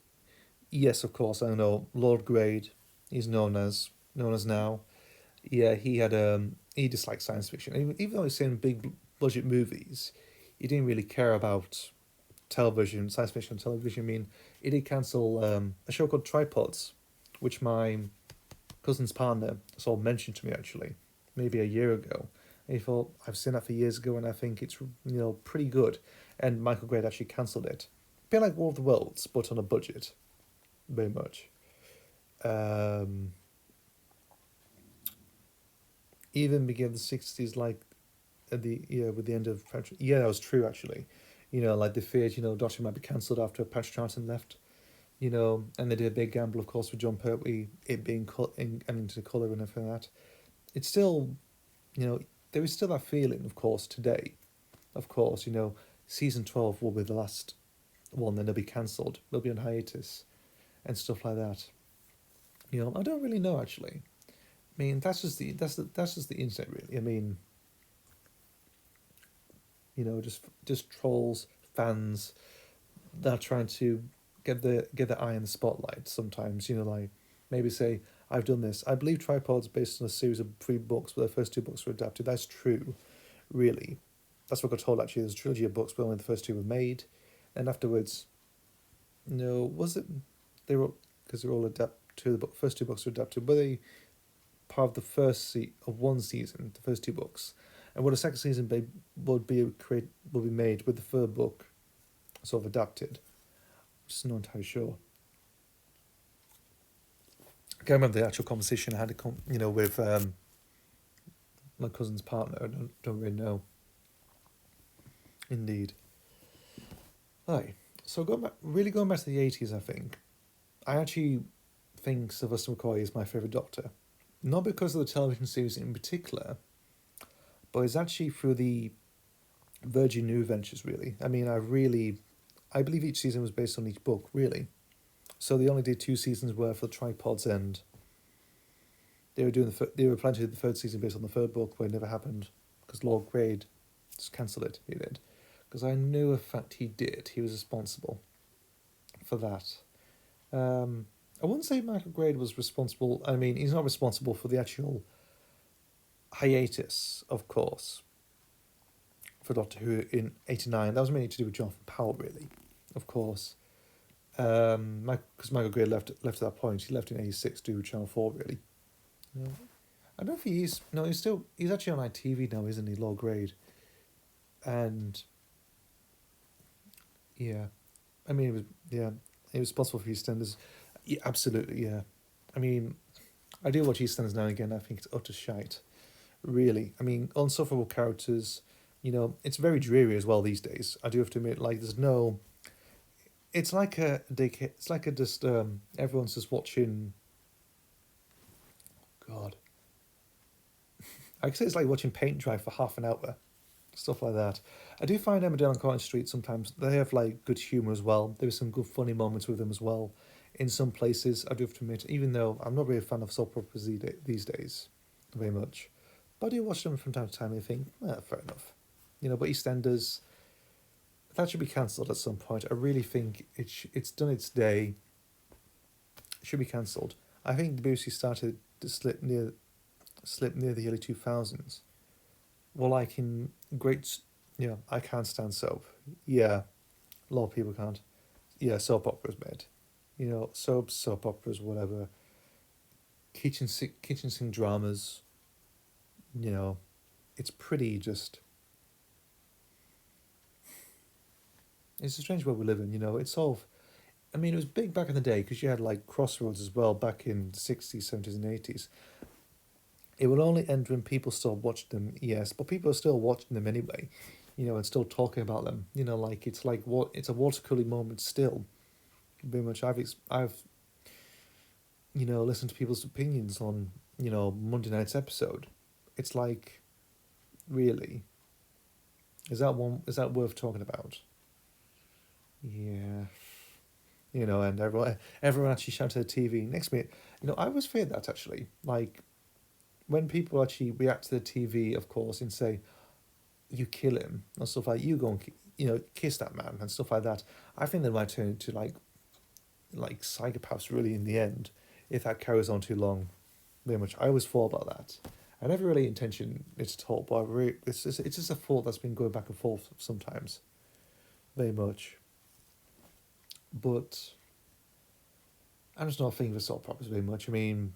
[SPEAKER 1] yes, of course, I know Lord Grade. He's known as now. Yeah, he disliked science fiction. Even though he's in big budget movies, he didn't really care about television, science fiction television. I mean, he did cancel a show called Tripods, which my cousin's partner sort of mentioned to me actually, maybe a year ago. And he thought, I've seen that for years ago and I think it's, you know, pretty good. And Michael Grade actually cancelled it. A bit like War of the Worlds, but on a budget. Very much. Even began the 60s, like at the with the end of yeah, that was true actually. You know, like they feared, you know, Doctor might be cancelled after Patrick Troughton left. You know, and they did a big gamble, of course, with John Pertwee, it being cut in and into colour and everything like that. It's still, you know, there is still that feeling, of course, today. Of course, you know, season 12 will be the last one, then they'll be cancelled. They'll be on hiatus and stuff like that. You know, I don't really know actually. I mean, that's just the internet, really. I mean, you know, just trolls, fans that are trying to get the eye in the spotlight. Sometimes, you know, like maybe say, I've done this. I believe Tripod's based on a series of 3 books, but the first 2 books were adapted. That's true, really. That's what I got told actually. There's a trilogy of books, but only the first 2 were made, and afterwards, no, was it? They were, because they're all adapted. The first 2 books were adapted, but they part of the of one season, the first 2 books, and what a second season would be made with the third book sort of adapted. Just not entirely sure. I can't remember the actual conversation I had, you know, with my cousin's partner. I don't really know. Indeed. Right. So going back to the 80s, I think I actually think Sylvester McCoy is my favourite Doctor. Not because of the television series in particular, but it's actually through the Virgin New Ventures, really. I mean, I believe each season was based on each book, really. So they only did 2 seasons worth of Tripods, and they were planning to do the 3rd season based on the 3rd book, but it never happened because Lord Grade just cancelled it. He did, because I knew a fact he did. He was responsible for that. I wouldn't say Michael Grade was responsible. I mean, he's not responsible for the actual hiatus, of course, for Doctor Who in 89. That was mainly to do with Jonathan Powell, really, of course. Because Michael Grade left at that point. He left in 86 to do Channel 4, really. Yeah. I don't know if he's actually on ITV now, isn't he, Lord Grade? And yeah, I mean, he was responsible for EastEnders. Yeah, absolutely, yeah. I mean, I do watch EastEnders now and again. I think it's utter shite, really. I mean, unsufferable characters. You know, it's very dreary as well these days. I do have to admit, like, there's no. It's like a decade. It's like a just everyone's just watching. God. I could say it's like watching paint dry for half an hour, stuff like that. I do find Emmerdale and Cotton Street sometimes they have like good humour as well. There are some good funny moments with them as well. In some places, I do have to admit, even though I'm not really a fan of soap operas these days, very much, but I do watch them from time to time and I think, fair enough. You know, but EastEnders, that should be cancelled at some point. I really think it's done its day. should be cancelled. I think the BBC started to slip near the early 2000s. Well, like in I can't stand soap. Yeah, a lot of people can't. Yeah, soap operas, mate. Soap operas, whatever. Kitchen sink dramas. You know, it's pretty just. It's a strange world we live in. It's sort of. I mean, it was big back in the day because you had like Crossroads as well back in the 60s, 70s, and 80s. It will only end when people stop watching them, yes, but people are still watching them anyway, and still talking about them. It's a watercooling moment still. Very much, I've listened to people's opinions on Monday night's episode. It's like, really, is that worth talking about? Yeah. And everyone actually shouted at the TV next minute. I always feared that actually. Like, when people actually react to the TV, of course, and say, "You kill him," and stuff like, "You go and kiss that man," and stuff like that. I think they might turn into like psychopaths really in the end if that carries on too long. Very much, I always thought about that. I never really intention it at all, but it's just a thought that's been going back and forth sometimes. Very much. But I'm just not thinking of soap operas very much. I mean,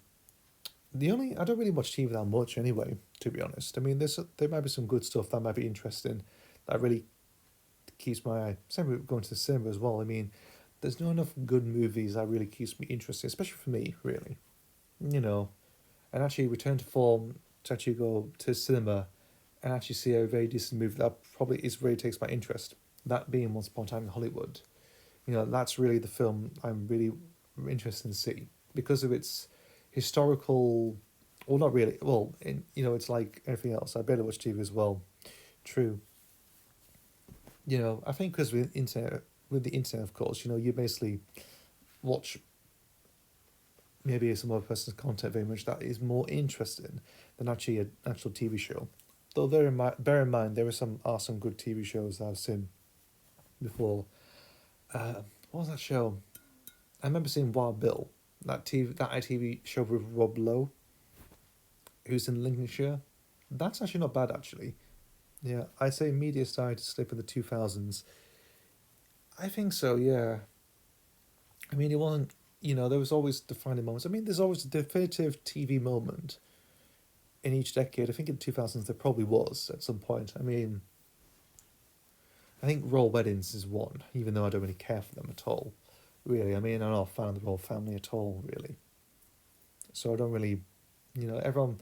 [SPEAKER 1] I don't really watch TV that much anyway, to be honest. I mean, there might be some good stuff that might be interesting that really keeps my eye. Same with going to the cinema as well. I mean, there's not enough good movies that really keeps me interested, especially for me, really. And actually return to form to actually go to cinema and actually see a very decent movie that probably really takes my interest. That being Once Upon a Time in Hollywood. That's really the film I'm really interested in see because of its historical, well, not really. Well, it's like everything else. I barely watch TV as well. True. I think because with the internet, of course, you basically watch maybe some other person's content very much that is more interesting than actually an actual TV show. Though bear in mind there are some good TV shows that I've seen before. What was that show? I remember seeing Wild Bill, that ITV show with Rob Lowe, who's in Lincolnshire. That's actually not bad, actually. Yeah, I'd say media started to slip in the 2000s. I think so, yeah. I mean, it wasn't, there was always defining moments. I mean, there's always a definitive TV moment in each decade. I think in the 2000s there probably was at some point. I mean, I think Royal Weddings is one, even though I don't really care for them at all. Really, I mean, I'm not a fan of the Royal Family at all, really. So I don't really, everyone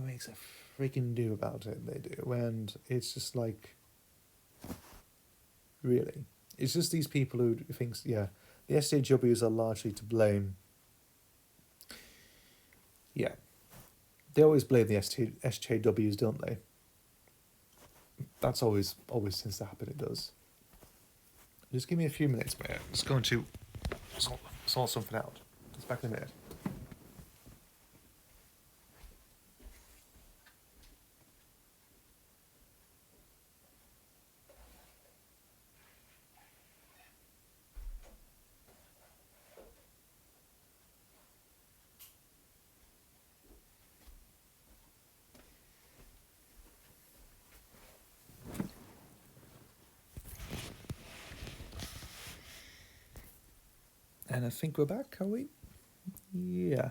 [SPEAKER 1] makes a freaking do about it, they do. And it's just like, really. It's just these people who think, yeah, the SJWs are largely to blame. Yeah. They always blame the SJWs, don't they? That's always since that happened, it does. Just give me a few minutes, mate. I'm just going to sort something out. Just back in a minute. And I think we're back, are we? Yeah.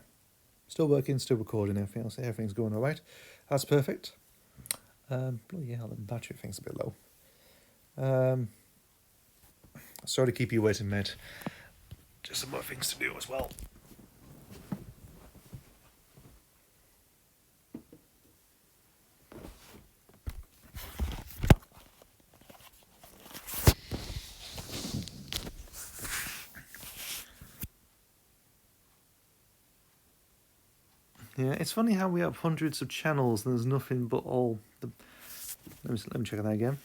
[SPEAKER 1] Still working, still recording, everything else. Everything's going all right. That's perfect. Bloody hell, the battery thing's a bit low. Sorry to keep you waiting, mate. Just some more things to do as well. Yeah, it's funny how we have hundreds of channels and there's nothing but all the... Let me check that again.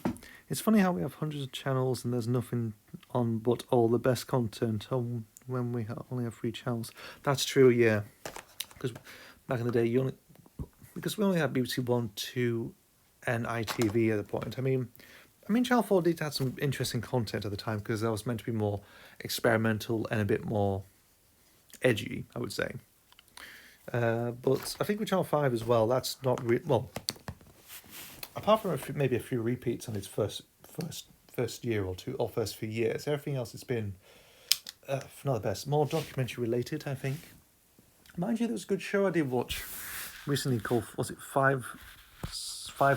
[SPEAKER 1] It's funny how we have hundreds of channels and there's nothing on but all the best content when we only have 3 channels. That's true, yeah. Because back in the day, because we only had BBC One, 2, and ITV at the point. I mean, Channel 4 did have some interesting content at the time because that was meant to be more experimental and a bit more, edgy, I would say. But I think with Channel 5 as well, that's not well, apart from maybe a few repeats on its first year or two, or first few years, everything else has been not the best. More documentary related, I think. Mind you, there was a good show I did watch recently called, was it Five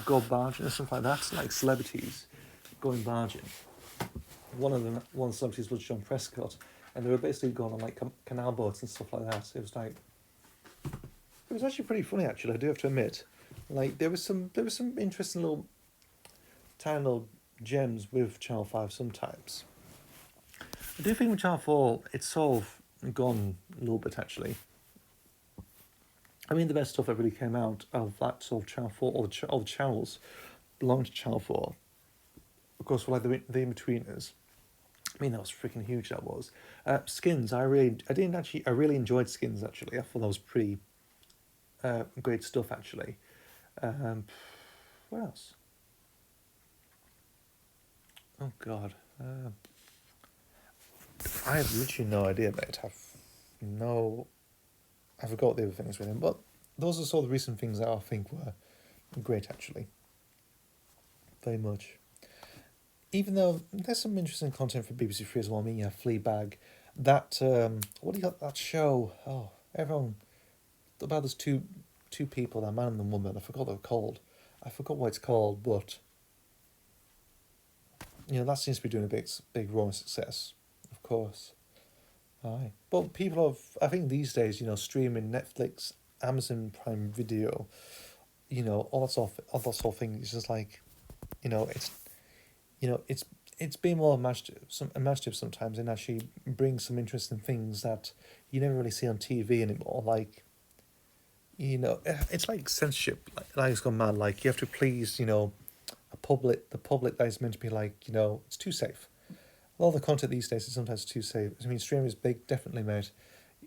[SPEAKER 1] Go Barging or something like that? Like celebrities going barging. One of the celebrities was John Prescott, and they were basically going on like canal boats and stuff like that. It was like, it was actually pretty funny, actually. I do have to admit, like there was some interesting little tiny little gems with Channel 5 sometimes. I do think with Channel 4, it's sort of gone a little bit, actually. I mean, the best stuff that really came out of that sort of Channel 4, all the channels belonged to Channel 4. Of course, for like the in-betweeners. I mean, that was freaking huge, that was. Skins, I really enjoyed Skins, actually. I thought that was pretty great stuff, actually. What else? Oh, God. I have literally no idea, mate. I forgot what the other things were in, but those are sort of the recent things that I think were great, actually. Very much. Even though there's some interesting content for BBC Three as well. I mean, yeah, Fleabag. That, what do you got, that show? Oh, everyone, about those two people, that man and the woman. I forgot what they're called. I forgot what it's called, but, you know, that seems to be doing a big roaring success, of course. Aye. But people have, I think these days, you know, streaming, Netflix, Amazon Prime Video, you know, all that sort of thing. It's just like, you know, it's being more imaginative sometimes, and actually brings some interesting things that you never really see on TV anymore. Like, you know, it's like censorship. Like it's gone mad. Like you have to please, you know, the public that is meant to be like, you know, it's too safe. A lot of the content these days is sometimes too safe. I mean, streaming is big, definitely, mate.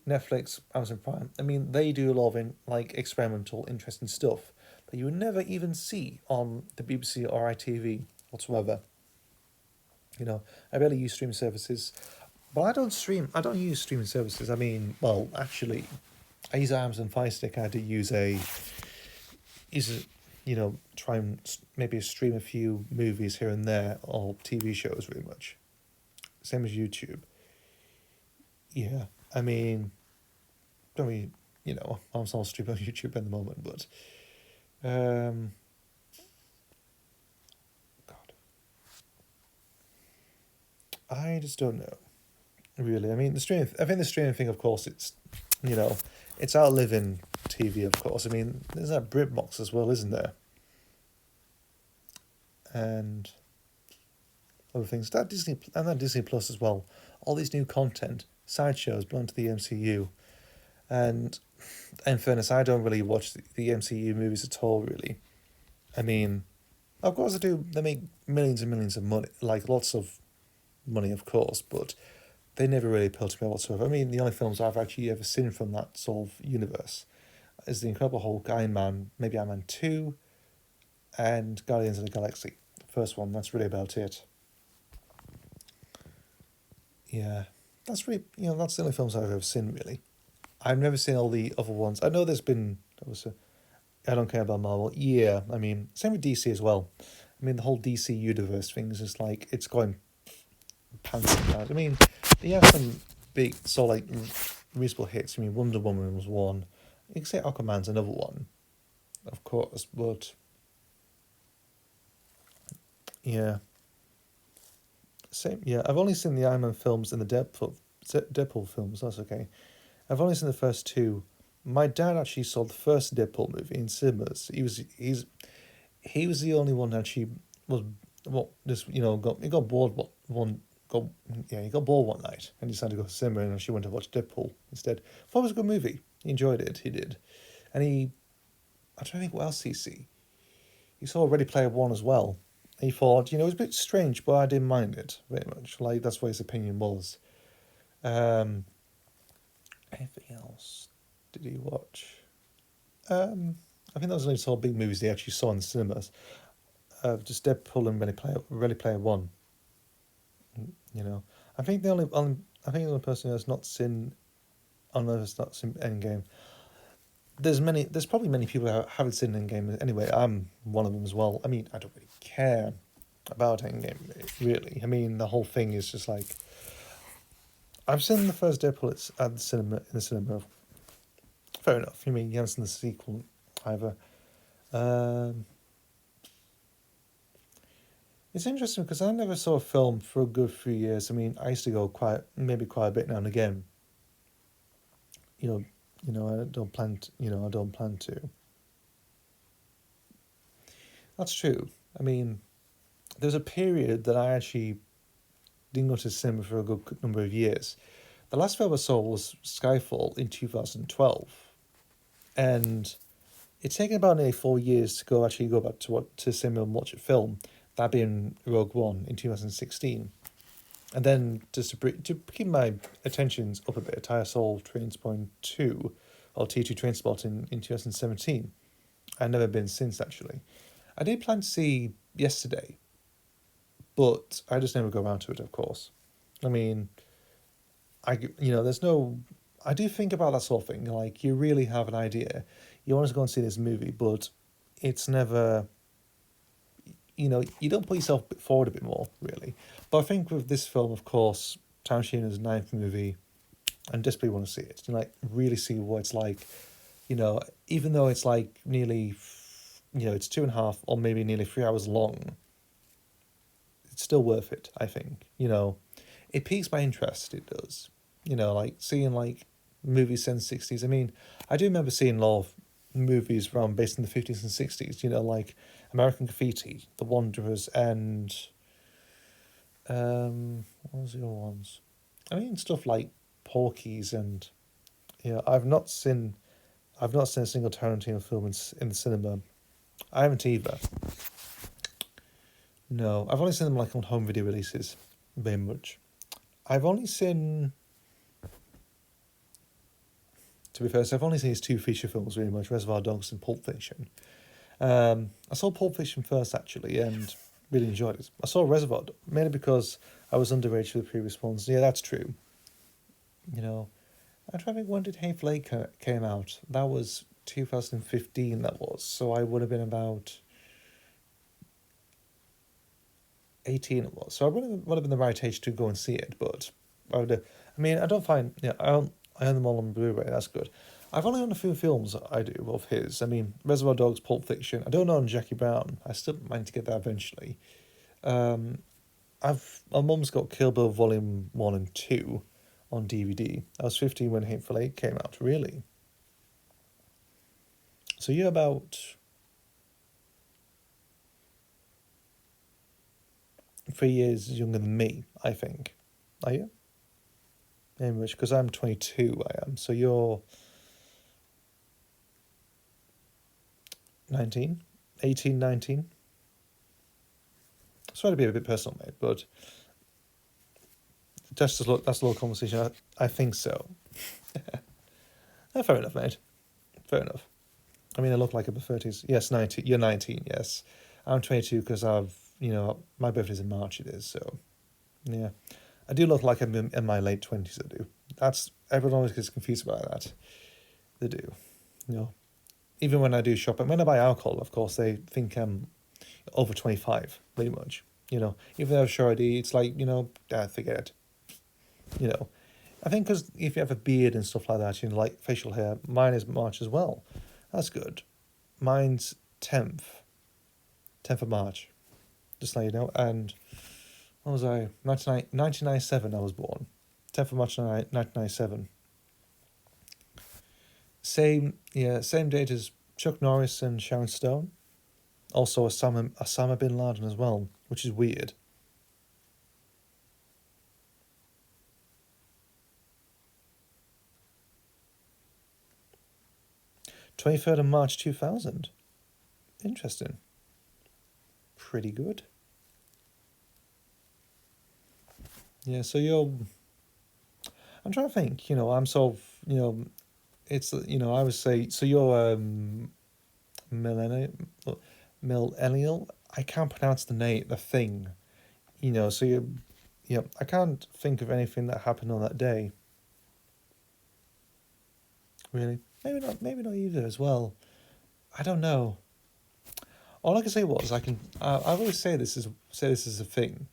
[SPEAKER 1] Netflix, Amazon Prime. I mean, they do a lot of like experimental, interesting stuff that you would never even see on the BBC or ITV whatsoever. You know, I barely use streaming services, but I don't use streaming services. I mean, well, actually, I use Amazon Fire Stick. I do use you know, try and maybe stream a few movies here and there, or TV shows, very much. Same as YouTube. Yeah, I mean, don't we, you know, I'm not streaming on YouTube at the moment, but, God. I just don't know, really. I mean, I think the streaming thing, of course, it's, you know, it's outliving TV, of course. I mean, there's that BritBox as well, isn't there? And other things. That Disney Plus as well. All these new content, sideshows belong to the MCU. And in fairness, I don't really watch the MCU movies at all, really. I mean, of course I do. They make millions and millions of money, like lots of money, of course, but they never really appeal to me whatsoever. I mean, the only films I've actually ever seen from that sort of universe is The Incredible Hulk, Iron Man, maybe Iron Man 2, and Guardians of the Galaxy. The first one, that's really about it. Yeah, that's really, you know, that's the only films I've ever seen, really. I've never seen all the other ones. I know there's been, I don't care about Marvel. Yeah, I mean, same with DC as well. I mean, the whole DC universe thing is just like, it's going pants sometimes. I mean, they have some big, like, reasonable hits. I mean, Wonder Woman was one. You can say Aquaman's another one, of course, but yeah. Same, yeah. I've only seen the Iron Man films and the Deadpool films. That's okay. I've only seen the first two. My dad actually saw the first Deadpool movie in cinemas. He was the only one that actually was, well, just, you know, he got bored he got bored one night and decided to go to cinema, and actually went to watch Deadpool instead. Thought it was a good movie. He enjoyed it. He did, and I don't think what else he see. He saw Ready Player One as well. He thought, you know, it was a bit strange, but I didn't mind it very much. Like, that's what his opinion was. Anything else did he watch? I think that was only sort of big movies they actually saw in the cinemas. Just Deadpool and Ready Player One. You know, I think the only person who has not seen unless it's not Endgame. There's probably many people who haven't seen Endgame anyway. I'm one of them as well. I mean, I don't really care about Endgame, really. I mean, the whole thing is just like, I've seen the first Deadpool at the cinema, in the cinema. Fair enough. You mean you haven't seen the sequel either. Um, it's interesting because I never saw a film for a good few years. I mean, I used to go maybe quite a bit now and again. You know, I don't plan. I don't plan to. That's true. I mean, there was a period that I actually didn't go to cinema for a good number of years. The last film I saw was Skyfall in 2012, and it's taken about nearly 4 years to go back to cinema and watch a film. That being Rogue One in 2016, and then just to keep my attentions up a bit, I saw Trainspotting 2, or T2 Trainspotting in 2017. I've never been since actually. I did plan to see Yesterday, but I just never go around to it. Of course, I mean, there's no. I do think about that sort of thing. Like, you really have an idea, you want to go and see this movie, but it's never. You don't put yourself forward a bit more, really. But I think with this film, of course, Tarantino's ninth movie, and desperately want to see it, like really see what it's like. Even though it's like nearly, it's 2.5 or maybe nearly 3 hours long. It's still worth it, I think. It piques my interest. It does. Like seeing like movies since '60s. I mean, I do remember seeing a lot of movies from based in the '50s and '60s. Like American Graffiti, The Wanderers, and what was the other ones? I mean, stuff like Porky's, and I've not seen a single Tarantino film in the cinema. I haven't either. No, I've only seen them like on home video releases, very much. I've only seen, to be fair, so I've only seen his 2 feature films really much, Reservoir Dogs and Pulp Fiction. I saw Pulp Fiction first actually, and really enjoyed it. I saw Reservoir mainly because I was underage for the previous ones. Yeah, that's true. I'm trying to think, when did Hateful Eight came out? That was 2015. That was, so I would have been about 18. It was, so I would have been the right age to go and see it. But I would. I mean, I don't find. Yeah, I own them all on Blu-ray. That's good. I've only owned a few films I do of his. I mean, Reservoir Dogs, Pulp Fiction. I don't own Jackie Brown. I still mind to get that eventually. My mum's got Kill Bill Volume 1 and 2 on DVD. I was 15 when Hateful Eight came out. Really. So you're about 3 years younger than me, I think. Are you? In which, because I'm 22, I am. So you're 19, 18, 19. Sorry to be a bit personal, mate, but that's a little conversation. I think so. Fair enough, mate. Fair enough. I mean, I look like I'm 30s. Yes, 19. You're 19, yes. I'm 22 because my birthday's in March, it is, so, yeah. I do look like I'm in my late 20s, I do. Everyone always gets confused about that. They do. Even when I do shop, and when I buy alcohol, of course, they think I'm over 25, pretty much. Even though I have sure ID, it's like, forget it. I think because if you have a beard and stuff like that, like facial hair, mine is March as well. That's good. Mine's 10th of March, just so you know. And what was I? 1997 I was born. 10th of March 1997. Same date as Chuck Norris and Sharon Stone. Also Osama bin Laden as well, which is weird. 23rd of March 2000. Interesting. Pretty good. Yeah, so I'm trying to think, I'm sort of, it's, I would say, so you're millennial. I can't pronounce the thing, so I can't think of anything that happened on that day. really. Maybe not either as well. I don't know. All I can say was I always say this is a thing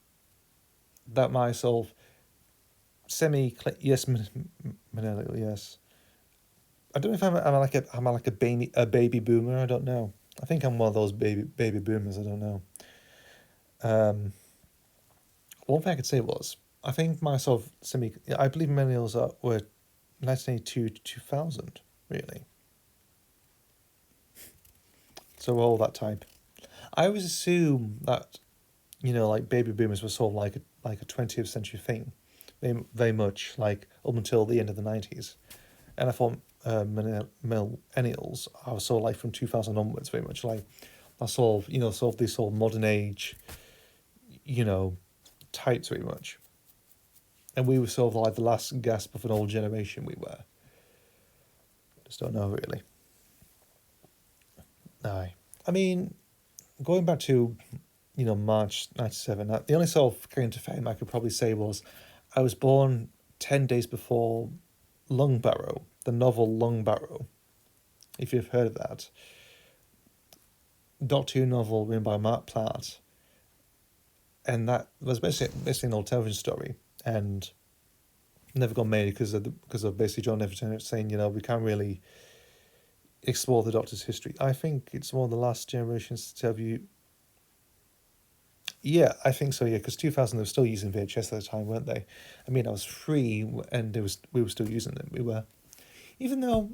[SPEAKER 1] that my sort of millennial, yes. I don't know if I'm like a baby boomer. I don't know. I think I'm one of those baby boomers. I don't know. One thing I could say was I think my sort of I believe millennials were 1982 to 2000 really. So we're all that type. I always assume that like baby boomers were sort of like a 20th century thing, very much like up until the end of the 90s, and I thought millennials are sort of like from 2000 onwards, very much like that sort of sort of this sort of modern age, you know, types very much, and we were sort of like the last gasp of an old generation. We were. Just don't know really. Aye, I mean, going back to March 97. The only sort of claim to fame I could probably say was I was born 10 days before Lung Barrow, the novel Lung Barrow, if you've heard of that. Doctor Who novel written by Mark Platt. And that was basically an old television story and never got made because of basically John Everton saying, we can't really explore the Doctor's history. I think it's one of the last generations to have you. Yeah, I think so. Yeah, because 2000 they were still using VHS at the time, weren't they? I mean, I was free, and we were still using them. We were, even though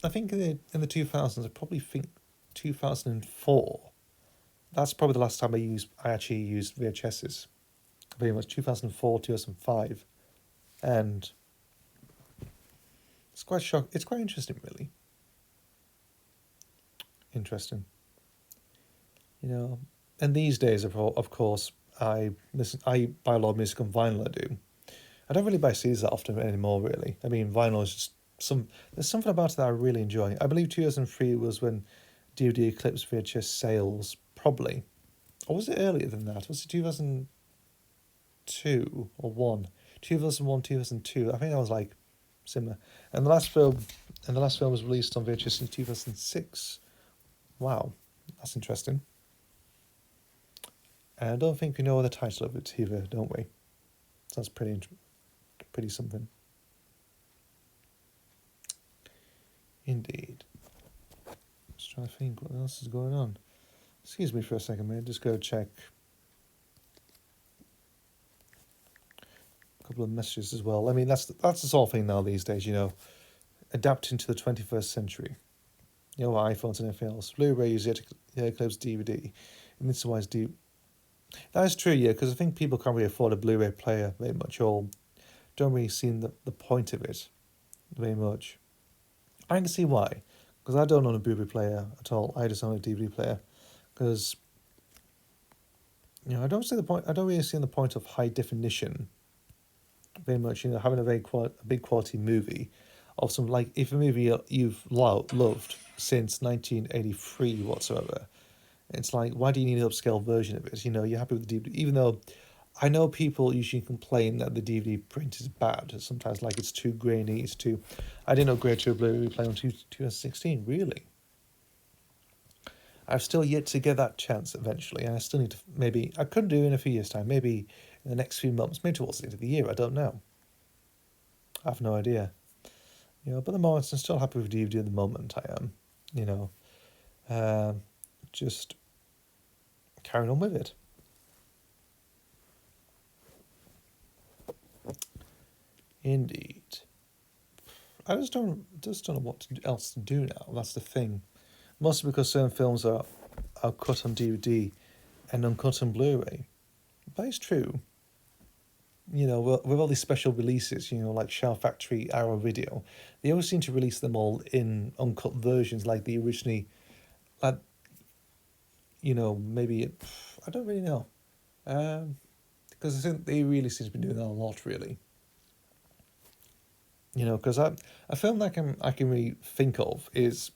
[SPEAKER 1] I think in the 2000s, I probably think 2004. That's probably the last time I actually used VHSs. Very much 2004, 2005, and it's quite shock. It's quite interesting, really. Interesting. And these days, of course, I buy a lot of music on vinyl. I do. I don't really buy CDs that often anymore. Really, I mean, vinyl is just there's something about it that I really enjoy. I believe 2003 was when DVD eclipsed VHS sales, probably, or was it earlier than that? Was it 2002 or one? 2001, 2002. I think that was like similar. And the last film was released on VHS in 2006. Wow, that's interesting. And I don't think we know the title of it either, don't we? So that's pretty something. Indeed. Just trying to think what else is going on. Excuse me for a second, mate. Just go check a couple of messages as well. I mean, that's the sort of thing now these days, adapting to the 21st century. iPhones and everything else. Blu-ray usually eclipse DVD. And this is why it's deep. That is true, yeah, because I think people can't really afford a Blu-ray player very much, or don't really see the point of it very much. I can see why, because I don't own a Blu-ray player at all. I just own a DVD player, because I don't see the point. I don't really see the point of high definition very much. Having a big quality movie, of some like if a movie you've loved since 1983 whatsoever. It's like, why do you need an upscale version of it? You're happy with the DVD, even though I know people usually complain that the DVD print is bad. Sometimes, like, it's too grainy, I didn't upgrade to a Blu-ray player until 2016, really. I've still yet to get that chance eventually, and I still need to, I could do in a few years' time, maybe in the next few months, maybe towards the end of the year, I don't know. I have no idea. But at the moment, I'm still happy with DVD at the moment, I am, just carrying on with it. Indeed. I just don't know what else to do now. That's the thing. Mostly because certain films are cut on DVD and uncut on Blu-ray. But it's true. With all these special releases, like Shout Factory, Arrow Video, they always seem to release them all in uncut versions, like the originally, maybe I don't really know, because I think they really seem to be doing that a lot, really. Because a film that I can really think of is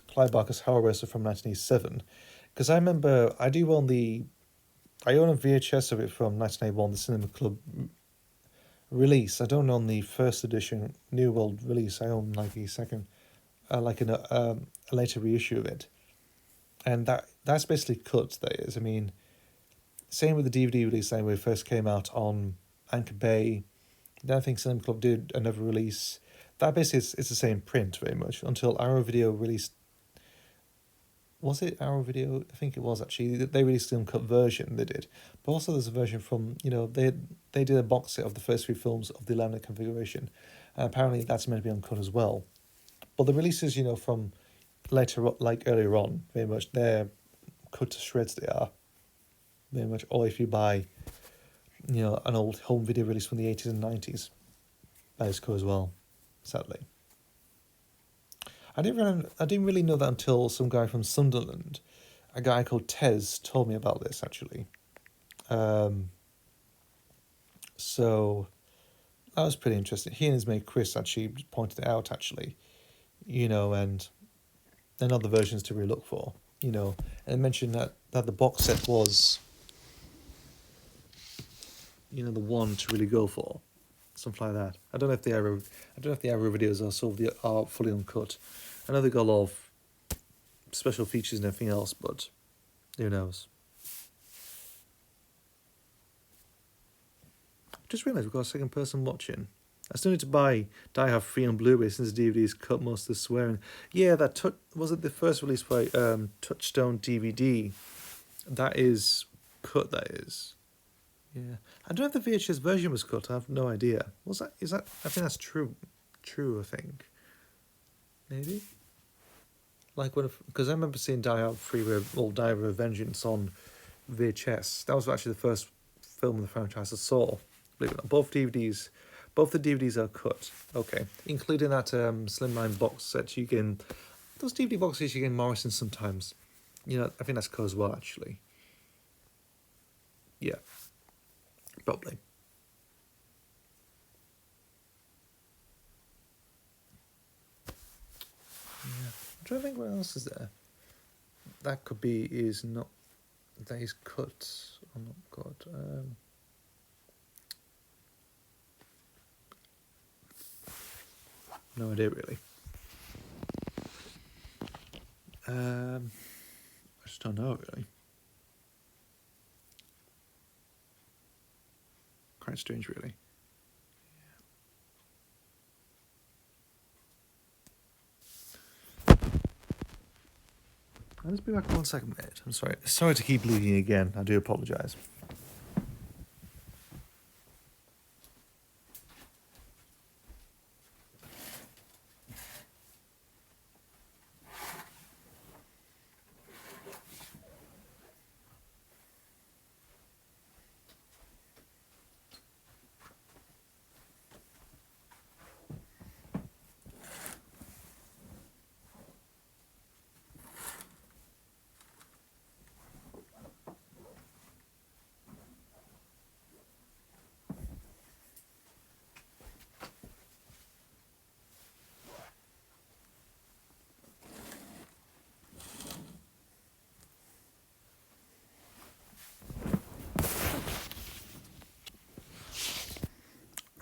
[SPEAKER 1] Clive Barker's Hellraiser from 1987, because I remember I own a VHS of it from 1981, the Cinema Club release. I don't own the first edition New World release. I own like the second. a later reissue of it, and that's basically cut. That is, I mean, same with the DVD release. Same when it first came out on Anchor Bay. Then I think Cinema Club did another release. That basically it's the same print very much until Arrow Video released. Was it Arrow Video? I think it was actually. They released the uncut version. They did, but also there's a version from they did a box set of the first 3 films of the laminate configuration, and apparently that's meant to be uncut as well. But the releases from later, like earlier on, very much they're cut to shreds. They are very much. Or if you buy, an old home video release from the 80s and 90s, that is cut as well. Sadly. I didn't really know that until some guy from Sunderland, a guy called Tez, told me about this actually. So that was pretty interesting. He and his mate Chris actually pointed it out actually, and other versions to really look for, and mentioned that the box set was, the one to really go for. Something like that. I don't know if the Arrow videos are fully uncut. I know they got a lot of special features and everything else, but who knows? Just realised we've got a second person watching. I still need to buy Die Hard 3 on Blu-ray since the DVD's cut most of the swearing. Yeah, was it the first release by Touchstone DVD? That is cut. That is. Yeah, I don't know if the VHS version was cut. I have no idea. Was that? Is that? I think that's true. True, I think. Maybe. Like because I remember seeing Die Hard 3 or Die Hard Vengeance on VHS. That was actually the first film in the franchise I saw. Believe it or not, both the DVDs are cut. Okay, including that slimline box set you can. Those DVD boxes you get in Morrison sometimes. I think that's cut as well actually. Yeah. Probably. Yeah. I'm trying to think what else is there. That is cut or not cut. No idea really. I just don't know really. Quite strange, really. I'll just be back in 1 second, mate. I'm sorry. Sorry to keep bleeding again. I do apologise.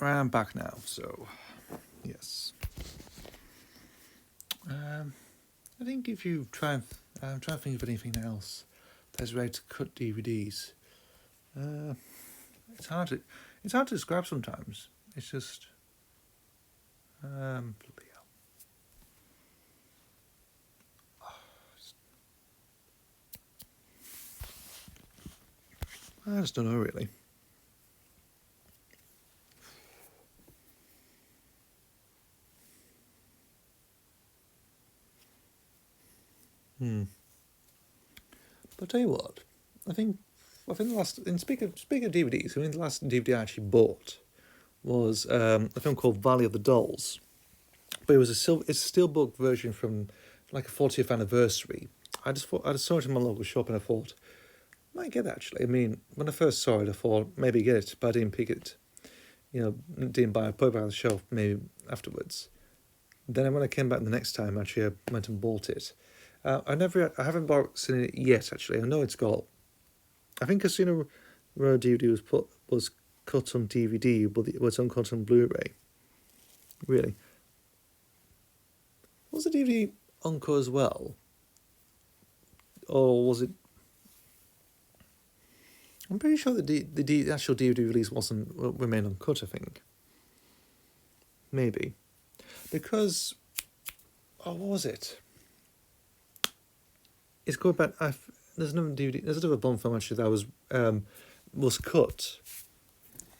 [SPEAKER 1] I'm back now, so yes. I think if you try and try to think of anything else that's ready to cut DVDs, it's hard to describe sometimes. It's just bloody hell. I just don't know really. But I'll tell you what, I think the last, and speaking of DVDs, I mean the last DVD I actually bought was a film called Valley of the Dolls, but it's a steelbook version from like a 40th anniversary. I saw it in my local shop and I thought, I might get it actually. I mean, when I first saw it, I thought maybe get it, but I didn't pick it. Didn't buy it, put it back on the shelf maybe afterwards. Then when I came back the next time, actually I went and bought it. I haven't seen it yet. Actually, I know it's got. I think Casino Royale DVD was cut on DVD, but it was uncut on Blu-ray. Really. Was the DVD uncut as well? Or was it... I'm pretty sure that the actual DVD release remained uncut, I think. Maybe. Because... Oh, what was it? It's going back... There's another DVD... There's another Bond film, actually, that was cut.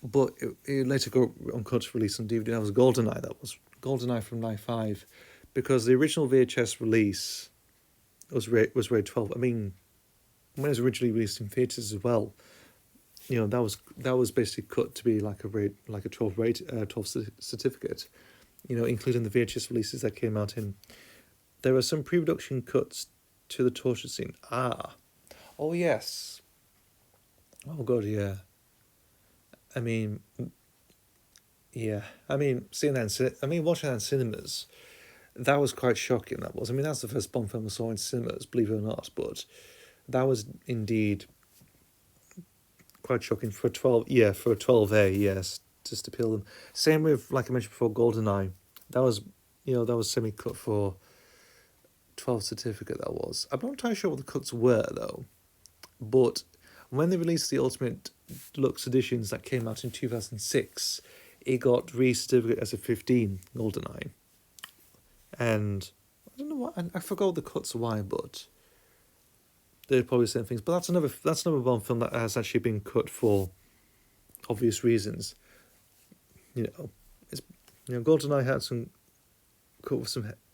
[SPEAKER 1] But it later got uncut, released on DVD. That was GoldenEye. That was GoldenEye from 95. Because the original VHS release was rated 12. I mean, when it was originally released in theatres as well, you know, that was basically cut to be like a 12 certificate, you know, including the VHS releases that came out in. There were some pre-production cuts to the torture scene. Oh yes. Oh god, yeah. I mean, yeah. I mean, watching that in cinemas, that was quite shocking. That was. I mean, that's the first Bond film I saw in cinemas, believe it or not. But that was indeed quite shocking for a 12A, yes, just to peel them. Same with, like I mentioned before, GoldenEye. That was semi-cut for 12 certificate. That was. I'm not entirely sure what the cuts were though, but when they released the Ultimate Deluxe editions that came out in 2006, it got re-certificate as a 15 GoldenEye. And I don't know what, I forgot the cuts why, but they're probably the same things. But that's another Bond film that has actually been cut for obvious reasons. You know, GoldenEye had some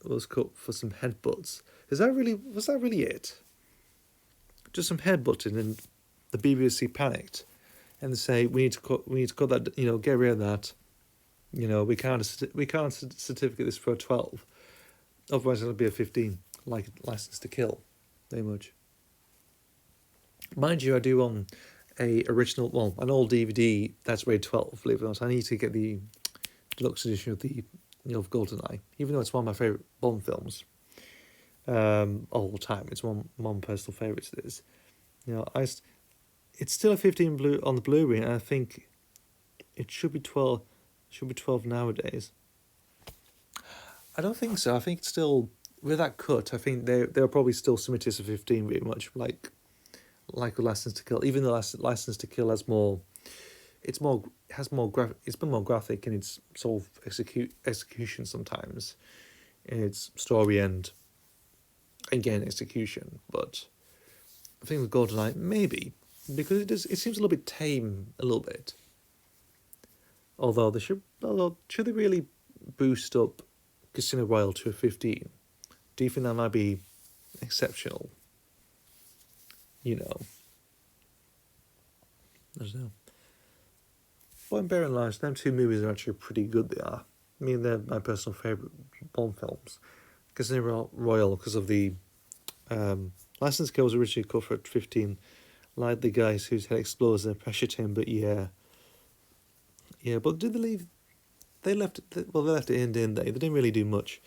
[SPEAKER 1] was cut for some headbutts. Was that really it? Just some headbutting, and the BBC panicked, and they say we need to cut that. You know, get rid of that. You know, we can't certificate this for a 12. Otherwise, it'll be a 15, like License to Kill, very much. Mind you, I do own an old DVD that's rated 12. Believe it or not, I need to get the deluxe edition of of GoldenEye, even though it's one of my favourite Bond films. All time, it's one of my personal favourites. It is, it's still a 15 blue on the Blu-ray, and I think it should be 12. Should be 12 nowadays. I don't think so. I think it's still, with that cut, I think they're probably still submitted as a 15, very much like a License to Kill. Even though License to Kill has been more graphic in its sort of execution sometimes, in its story and again execution. But I think with GoldenEye, maybe, because it seems a little bit tame, a little bit. Although should they really boost up Casino Royale to a 15? Do you think that might be exceptional? You know, I don't know. But bear in mind, them two movies are actually pretty good. They are. I mean, they're my personal favourite Bond films. Casino Royale, because of the License to Kill was originally cut for 15, like the guys whose head explodes in a pressure chamber. Yeah, but did they leave? They left it. Well, they left it in, didn't they? They didn't really do much.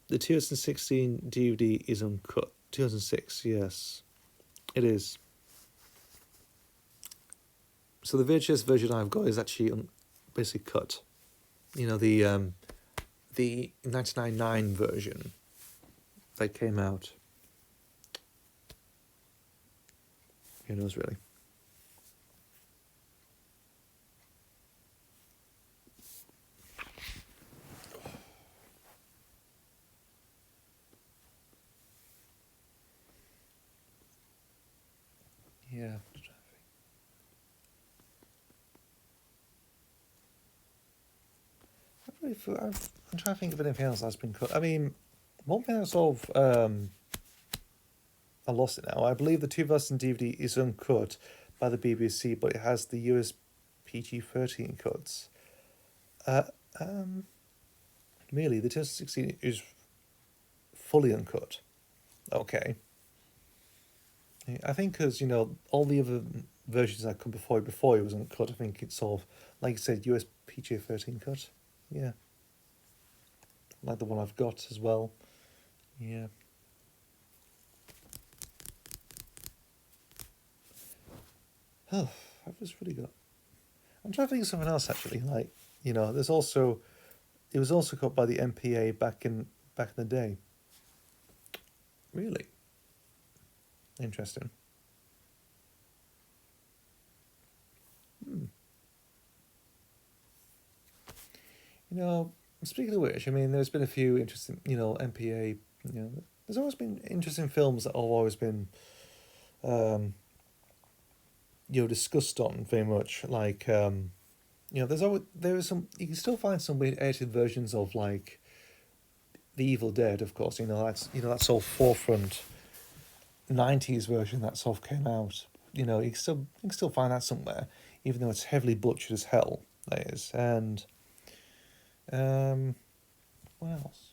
[SPEAKER 1] The 2016 DVD is uncut. 2006, yes, it is. So the VHS version I've got is actually basically cut. You know, the 1999 version that came out. Who knows, really? Yeah. I'm trying to think of anything else that's been cut. I mean, one thing I sort of I lost it now. I believe the 2000 DVD is uncut by the BBC, but it has the US PG-13 cuts. Really, the 2016 is fully uncut. Okay. I think because, all the other versions that come before it was uncut, I think it's sort of, like you said, US PG-13 cut. Yeah. Like the one I've got as well. Yeah. Oh, I've just really got... I'm trying to think of something else, actually. Like, it was also cut by the MPA back in back in the day. Really interesting. Hmm. You know, speaking of which, I mean, there's been a few interesting, MPA. There's always been interesting films that have always been, um, discussed on very much. Like, there is some. You can still find some weird edited versions of like The Evil Dead. Of course, that's all forefront '90s version that sort of came out. You can still find that somewhere, even though it's heavily butchered as hell. That is, and um, what else?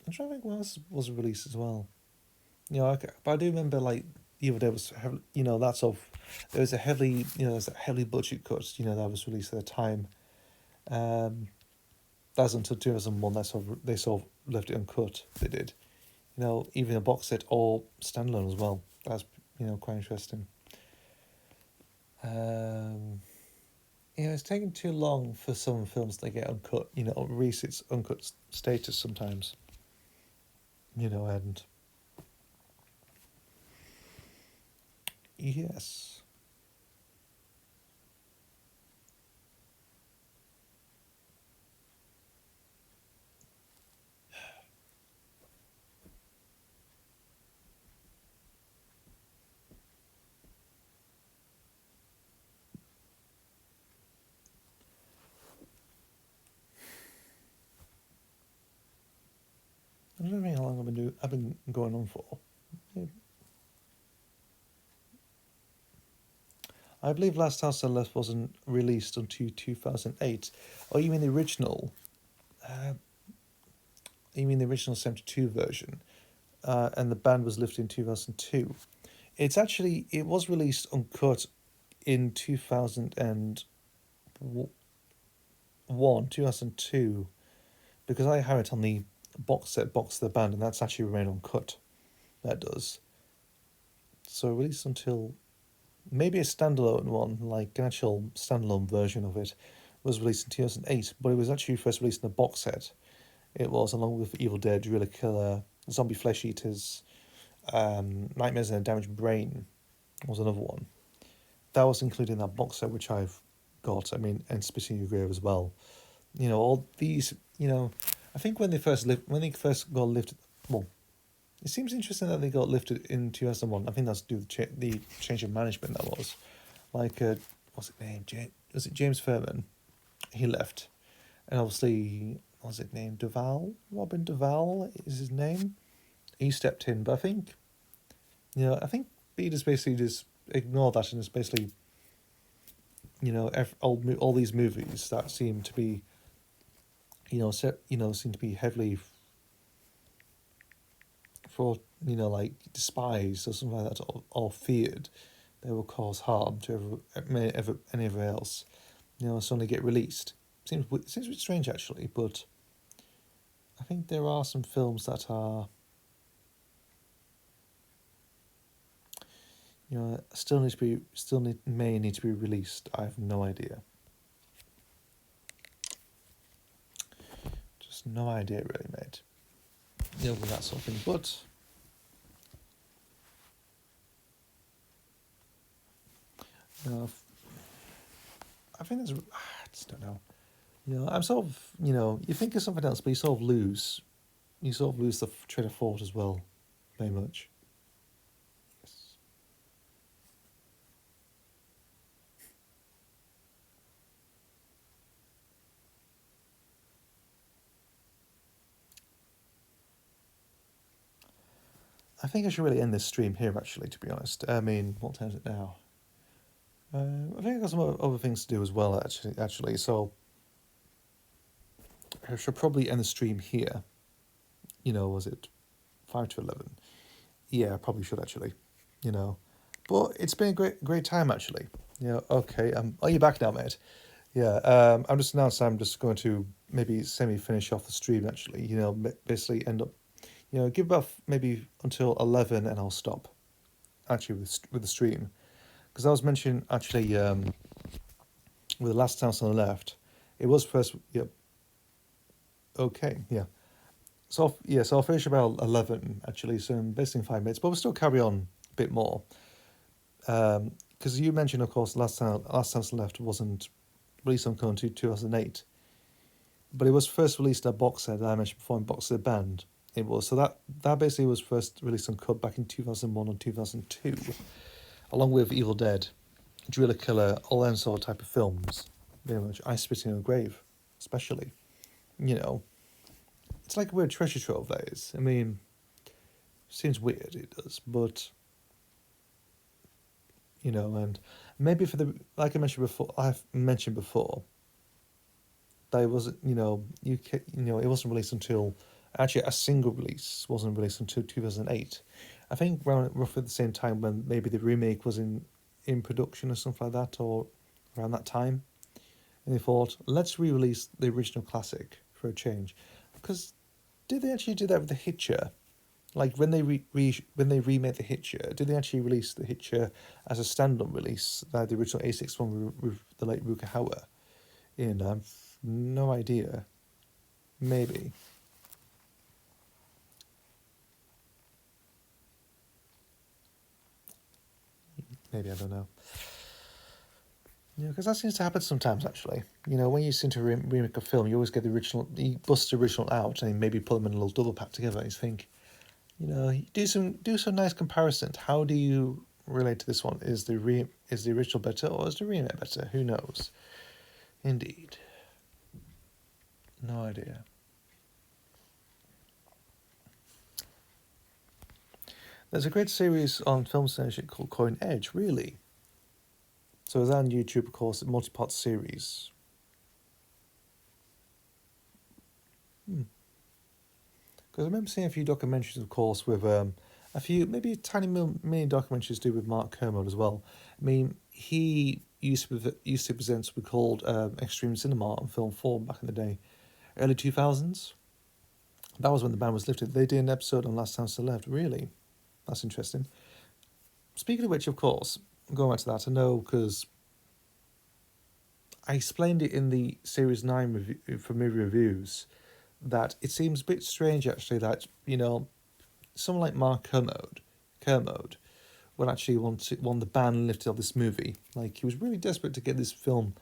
[SPEAKER 1] I'm trying to think what else was released as well. Okay, but I do remember like Evil Dead was heavily, that sort of there was a heavily, there's a heavily budget cut, that was released at the time. Um, that was until 2001. They sort of left it uncut. They did, even a box set or standalone as well. That's quite interesting. Um, it's taken too long for some films to get uncut. Reach its uncut status sometimes. And yes. I don't know how long I've been going on for. I believe Last House on Left wasn't released until 2008. Oh, you mean the original? Uh, you mean the original 72 version? And the ban was lifted in 2002. It was released uncut in 2001, 2002, because I have it on the box set, box of the band, and that's actually remained uncut. That does. So released until maybe a standalone one, like an actual standalone version of it, was released in 2008, but it was actually first released in a box set. It was along with Evil Dead, Driller Killer, Zombie Flesh Eaters, Nightmares in a Damaged Brain was another one. That was included in that box set, which I've got. I mean, and Spitting Your Grave as well. All these. I think when they first got lifted. Well, it seems interesting that they got lifted in 2001. I think that's due to the change of management. That was like, what's his name? Was it James Furman? He left, and obviously, what's his name? Duval, Robin Duval is his name. He stepped in, but I think he just basically just ignored that and just basically, all these movies that seem to be, seem to be heavily for like despised or something like that, or feared they will cause harm to anyone else, suddenly get released. Seems a bit strange actually, but I think there are some films that are, may need to be released. I have no idea. Just no idea really, mate. With that sort of thing, but I think there's. I just don't know. I'm sort of. You think of something else, but you sort of lose. You sort of lose the train of thought as well, very much. Yes. I think I should really end this stream here, actually, to be honest. I mean, what time is it now? I think I've got some other things to do as well, actually. So I should probably end the stream here. Was it 5 to 11? Yeah, I probably should, actually. You know, but it's been a great time, actually. Okay. Are you back now, mate? Yeah. I'm just going to maybe semi-finish off the stream, actually. Basically end up, give about maybe until 11 and I'll stop, actually, with the stream. Because I was mentioning, actually, with the last house on the left, it was first, yep. Okay, yeah. so I'll finish about 11 actually, so I'm basically in 5 minutes, but we'll still carry on a bit more. Because you mentioned, of course, Last House Left wasn't released on until 2008, but it was first released a box set that I mentioned before in Box Set Band. It was so that basically was first released on cut back in 2001 or 2002, along with Evil Dead, Driller Killer, all them sort of type of films. Very much I Spit in a Grave, especially. You know, it's like a weird treasure trove, that is. I mean, seems weird, it does, but you know, and maybe for the like I've mentioned before, that it wasn't, it wasn't released until actually a single release wasn't released until 2008. I think around roughly the same time when maybe the remake was in production or something like that, or around that time, and they thought, let's re-release the original classic for a change, because did they actually do that with the Hitcher? Like when they when they remade the Hitcher, did they actually release the Hitcher as a stand-up release, like the original A6 one with the late Ruka Hauer? In no idea. Maybe. Maybe, I don't know. Yeah, because that seems to happen sometimes, actually. You know, when you seem to remake a film, you always get the original, you bust the original out and maybe put them in a little double pack together, and you think, you do some nice comparisons. How do you relate to this one? Is the original better or is the remake better? Who knows? Indeed. No idea. There's a great series on Film Censorship called Coin Edge, really. So it's on YouTube, of course, a multi-part series. Because I remember seeing a few documentaries, of course, with a few, maybe tiny mini documentaries to do with Mark Kermode as well. I mean, he used to present what we called Extreme Cinema on Film 4 back in the day, early 2000s. That was when the ban was lifted. They did an episode on Last House Left, really. That's interesting. Speaking of which, of course, going back to that, I know because I explained it in the Series 9 review, for movie reviews, that it seems a bit strange, actually, that, someone like Mark Kermode would actually want the ban lifted of this movie. Like, he was really desperate to get this film,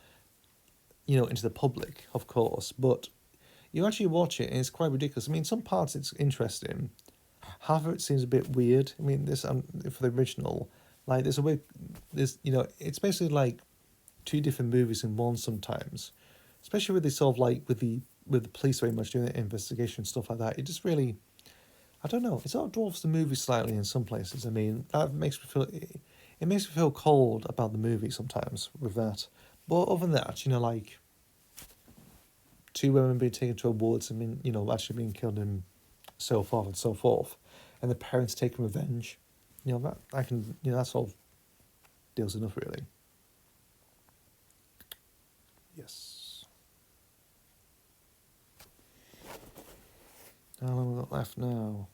[SPEAKER 1] into the public, of course, but you actually watch it and it's quite ridiculous. I mean, some parts it's interesting. Half of it seems a bit weird. I mean, this for the original, like it's it's basically like two different movies in one sometimes, especially with the sort of like with the police very much doing the investigation and stuff like that. It just really, I don't know. It sort of dwarfs the movie slightly in some places. I mean, that makes me feel it makes me feel cold about the movie sometimes with that. But other than that, like two women being taken to a woods and actually being killed and so forth and so forth, and the parents taking revenge, that I can that sort of deals enough really. Yes. How long have we got left now?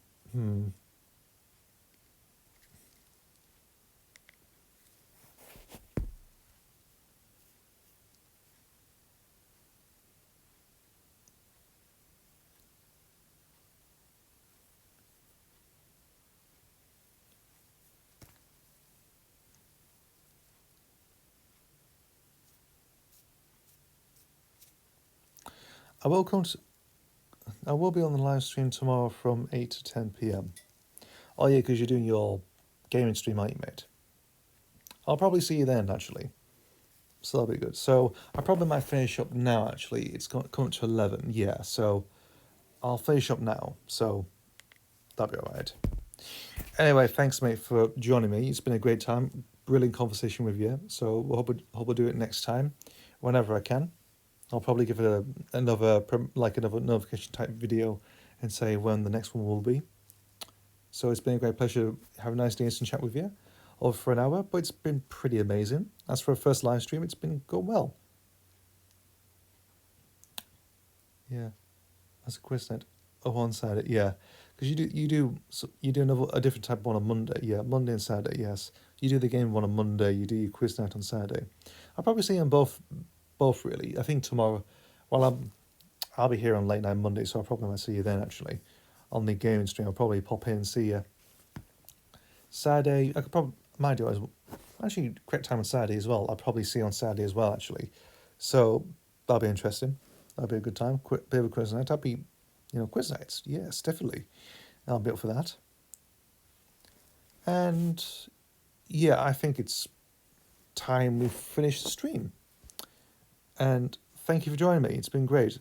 [SPEAKER 1] I will be on the live stream tomorrow from 8 to 10 p.m. Oh yeah, because you're doing your gaming stream, aren't you, mate? I'll probably see you then, actually. So that'll be good. So I probably might finish up now, actually. It's coming to 11, yeah. So I'll finish up now. So that'll be alright. Anyway, thanks, mate, for joining me. It's been a great time. Brilliant conversation with you. So hope we'll do it next time, whenever I can. I'll probably give it another notification type video and say when the next one will be. So it's been a great pleasure. Have a nice day and chat with you over for an hour, but it's been pretty amazing. As for a first live stream, it's been going well. Yeah, as a quiznet. Oh, on Saturday, yeah, because you do a different type of one on Monday. Yeah, Monday and Saturday. Yes, you do the game one on Monday. You do your quiz night on Saturday. I'll probably see them both really. I think tomorrow, I'll be here on late night Monday, so I probably might see you then actually. on the gaming stream. I'll probably pop in and see you. Saturday, I could probably, might do it as well. Actually, correct time on Saturday as well. I'll probably see you on Saturday as well, actually. So that'll be interesting. That'll be a good time. Bit of a quiz night. That'll be, quiz nights. Yes, definitely. I'll be up for that. And yeah, I think it's time we finish the stream. And thank you for joining me. It's been great.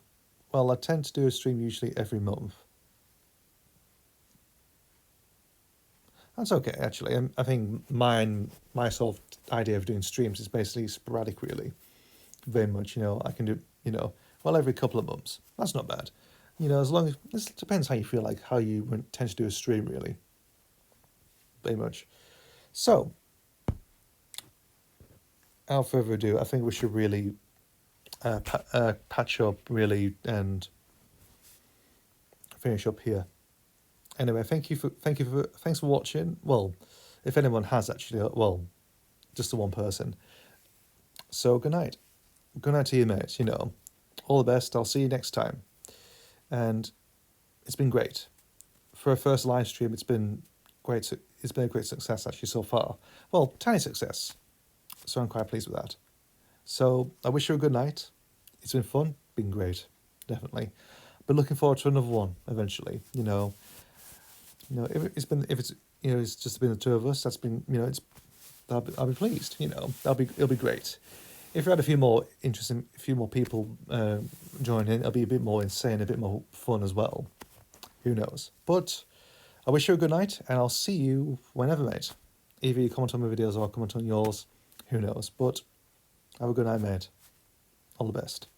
[SPEAKER 1] Well, I tend to do a stream usually every month. That's okay, actually. I think my sort of idea of doing streams is basically sporadic, really. Very much, I can do, every couple of months. That's not bad. As long as, this depends how you feel like, how you tend to do a stream, really. Very much. So, without further ado, I think we should really patch up, really, and finish up here. Anyway, thanks for watching. Well, if anyone has actually, just the one person. So good night. Good night to you, mate. All the best. I'll see you next time. And it's been great. For a first live stream, it's been great. It's been a great success actually so far. Well, tiny success. So I'm quite pleased with that. So I wish you a good night. It's been fun. Been great. Definitely. But looking forward to another one eventually. If it's just been the two of us, that's been, I'll be pleased, it'll be great. If we had a few more people join in, it'll be a bit more insane, a bit more fun as well. Who knows? But I wish you a good night, and I'll see you whenever, mate. Either you comment on my videos or comment on yours, who knows? But have a good night, mate. All the best.